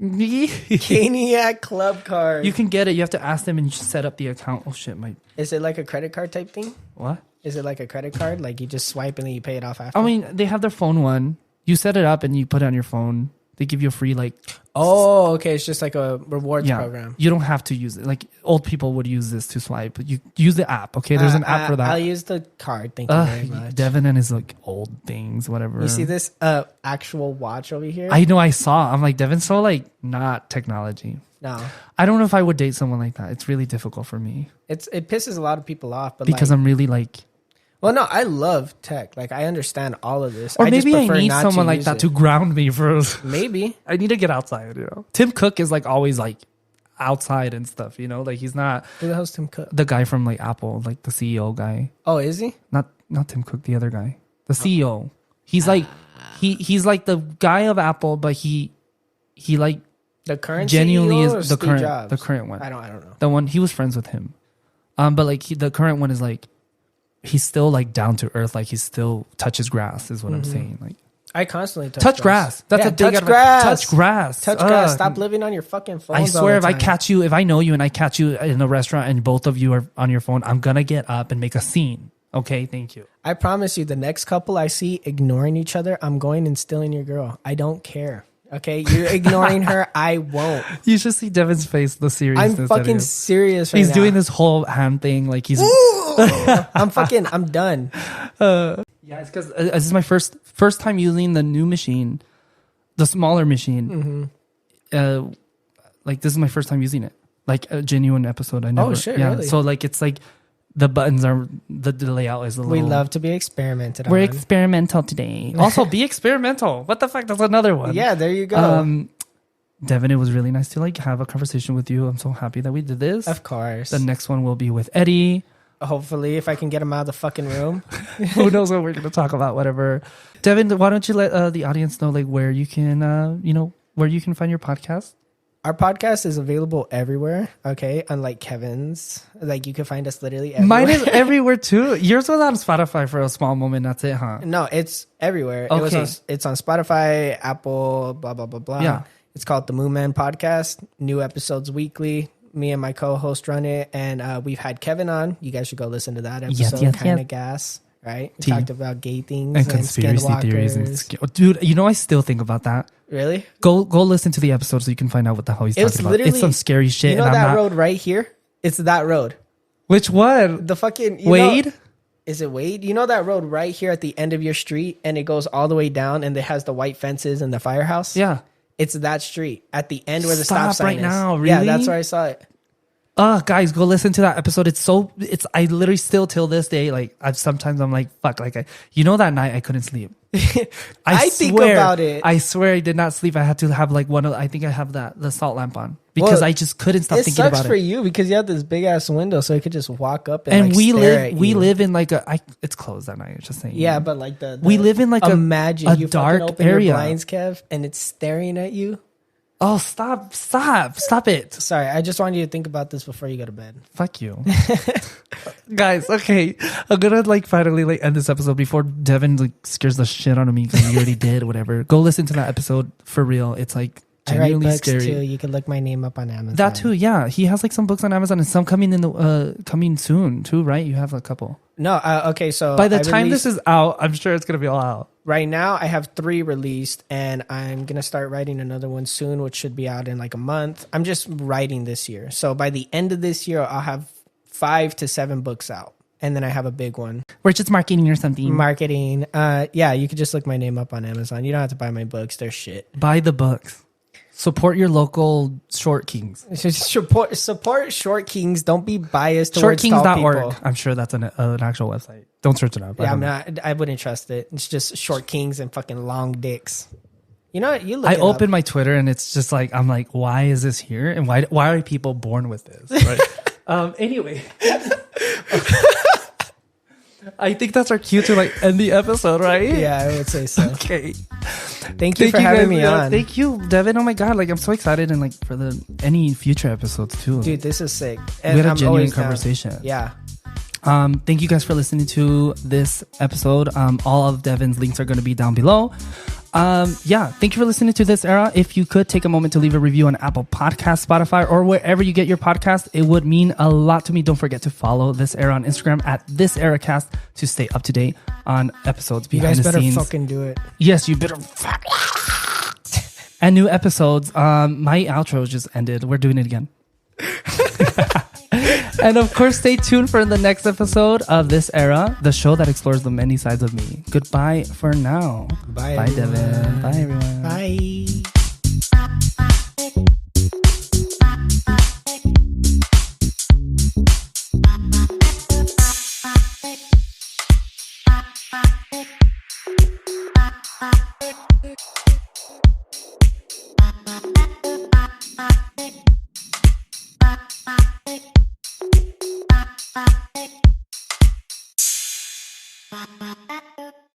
Caniac Club card. you can get it. You have to ask them and set up the account. Oh shit, my Is it like a credit card type thing? what? Is it like a credit card? Like you just swipe and then you pay it off after? I mean, they have their phone one. You set it up and you put it on your phone. They give you a free like Oh, okay. It's just like a rewards program. You don't have to use it. Like old people would use this to swipe. But you use the app. Okay, there's an app for that. I'll use the card. Thank you very much. Devyn and his like old things, whatever. You see this actual watch over here? I know. I saw. I'm like Devyn's so like not technology. No. I don't know if I would date someone like that. It's really difficult for me It pisses a lot of people off. But because like, I'm really like. well, no, I love tech. Like I understand all of this. Or just maybe I prefer need not someone like use that it. to ground me for. Maybe. I need to get outside, you know. Tim Cook is like always like outside and stuff, you know. Like he's not Who the hell's Tim Cook? the guy from like Apple, like the CEO guy. Oh, is he? Not Tim Cook, the other guy, the CEO. He's like he's like the guy of Apple, but he like The current genuinely CEO or is the Steve current Jobs? the current one. I don't know. The one he was friends with him, but like the current one is like he's still like down to earth, like he still touches grass, is what I'm saying. Like I constantly touch grass. That's Yeah, a big touch advice. grass. Touch grass. Touch grass. Stop living on your fucking phone. I swear, if I catch you, if I know you and I catch you in a restaurant and both of you are on your phone, I'm gonna get up and make a scene. Okay, thank you. I promise you, the next couple I see ignoring each other, I'm going and stealing your girl. I don't care. Okay, you're ignoring her. I won't. You should see Devyn's face, the seriousness. I'm fucking serious right now. He's doing this whole hand thing, like he's. I'm done. Yeah, it's because this is my first time using the new machine, the smaller machine. Like this is my first time using it, like a genuine episode. I never. shit, Yeah, really? so like it's like the buttons are the layout is a little. We love to be experimented We're on. experimental today. Also, be experimental. What the fuck? That's another one. Yeah, there you go. Devyn, it was really nice to like have a conversation with you. I'm so happy that we did this. Of course. The next one will be with Eddie. Hopefully, if I can get him out of the fucking room. Who knows what we're going to talk about, whatever. Devyn, why don't you let the audience know like where you can, where you can find your podcast? Our podcast is available everywhere, okay? Unlike Kevin's. Like, you can find us literally everywhere. Mine is everywhere too. Yours was on Spotify for a small moment. That's it, huh? No, it's everywhere. Okay. It's on Spotify, Apple, blah, blah, blah, blah. Yeah. It's called The Moon Man Podcast. New episodes weekly. Me and my co-host run it. And we've had Kevin on. You guys should go listen to that episode. Yes. Kind of gas, right? We talked about gay things And conspiracy theories. skinwalkers. Dude, you know, I still think about that. Really? Go listen to the episode so you can find out what the hell he's talking about. It's some scary shit. You know and that I'm not... road right here? It's that road. Which one? The fucking... Wade? Is it Wade? You know that road right here at the end of your street and it goes all the way down and it has the white fences and the firehouse? Yeah. It's that street at the end where the stop sign right is. now, really? Yeah, that's where I saw it. Guys, go listen to that episode. I literally still till this day, like I'm like, fuck, like you know, that night I couldn't sleep. I think about it. I swear I did not sleep. I had to have like I think I have the salt lamp on because I just couldn't stop thinking about it. It sucks for you because you have this big ass window so you could just walk up and like, we stare live in like it's closed at night. Just saying. Yeah, but like we live in like imagine a you dark fucking open area. your blinds, Kev, and it's staring at you. Oh, stop it. Sorry, I just wanted you to think about this before you go to bed. Fuck you. Guys, okay. I'm gonna like finally like end this episode before Devyn like scares the shit out of me because he already did whatever. Go listen to that episode for real. It's like I write genuinely books scary. too. You can look my name up on Amazon. That too, yeah. He has like some books on Amazon and some coming in the coming soon too, right? You have a couple. No, okay. So by the time this is out, I'm sure it's gonna be all out. Right now, I have 3 released, and I'm gonna start writing another one soon, which should be out in like a month. I'm just writing this year, so by the end of this year, I'll have 5 to 7 books out, and then I have a big one. We're just marketing or something. Marketing. Yeah, you could just look my name up on Amazon. You don't have to buy my books; they're shit. Buy the books. Support your local Short Kings. Support Short Kings. Don't be biased towards tall people. Shortkings.org. I'm sure that's an actual website. Don't search it up. Yeah, I wouldn't trust it. It's just Short Kings and fucking long dicks. You know, you look. I open my Twitter and it's just like I'm like, why is this here? And why are people born with this? Right? Anyway. I think that's our cue to like end the episode, right? Yeah, I would say so. Okay. Thank you for having me on. Thank you, Devyn. Oh my god, like I'm so excited and like for any future episodes too. Dude, this is sick. And we had a genuine conversation. Down. Yeah. Thank you guys for listening to this episode. All of Devyn's links are going to be down below. Thank you for listening to This Era. If you could take a moment to leave a review on Apple Podcasts, Spotify, or wherever you get your podcast, it would mean a lot to me. Don't forget to follow This Era on Instagram at This Era Cast to stay up to date on episodes behind the scenes. You guys better fucking do it. Yes, you better. And new episodes. My outro just ended. We're doing it again. And of course, stay tuned for the next episode of This Era, the show that explores the many sides of me. Goodbye for now. Bye, Bye, Devyn. Bye, everyone. Bye. Bye.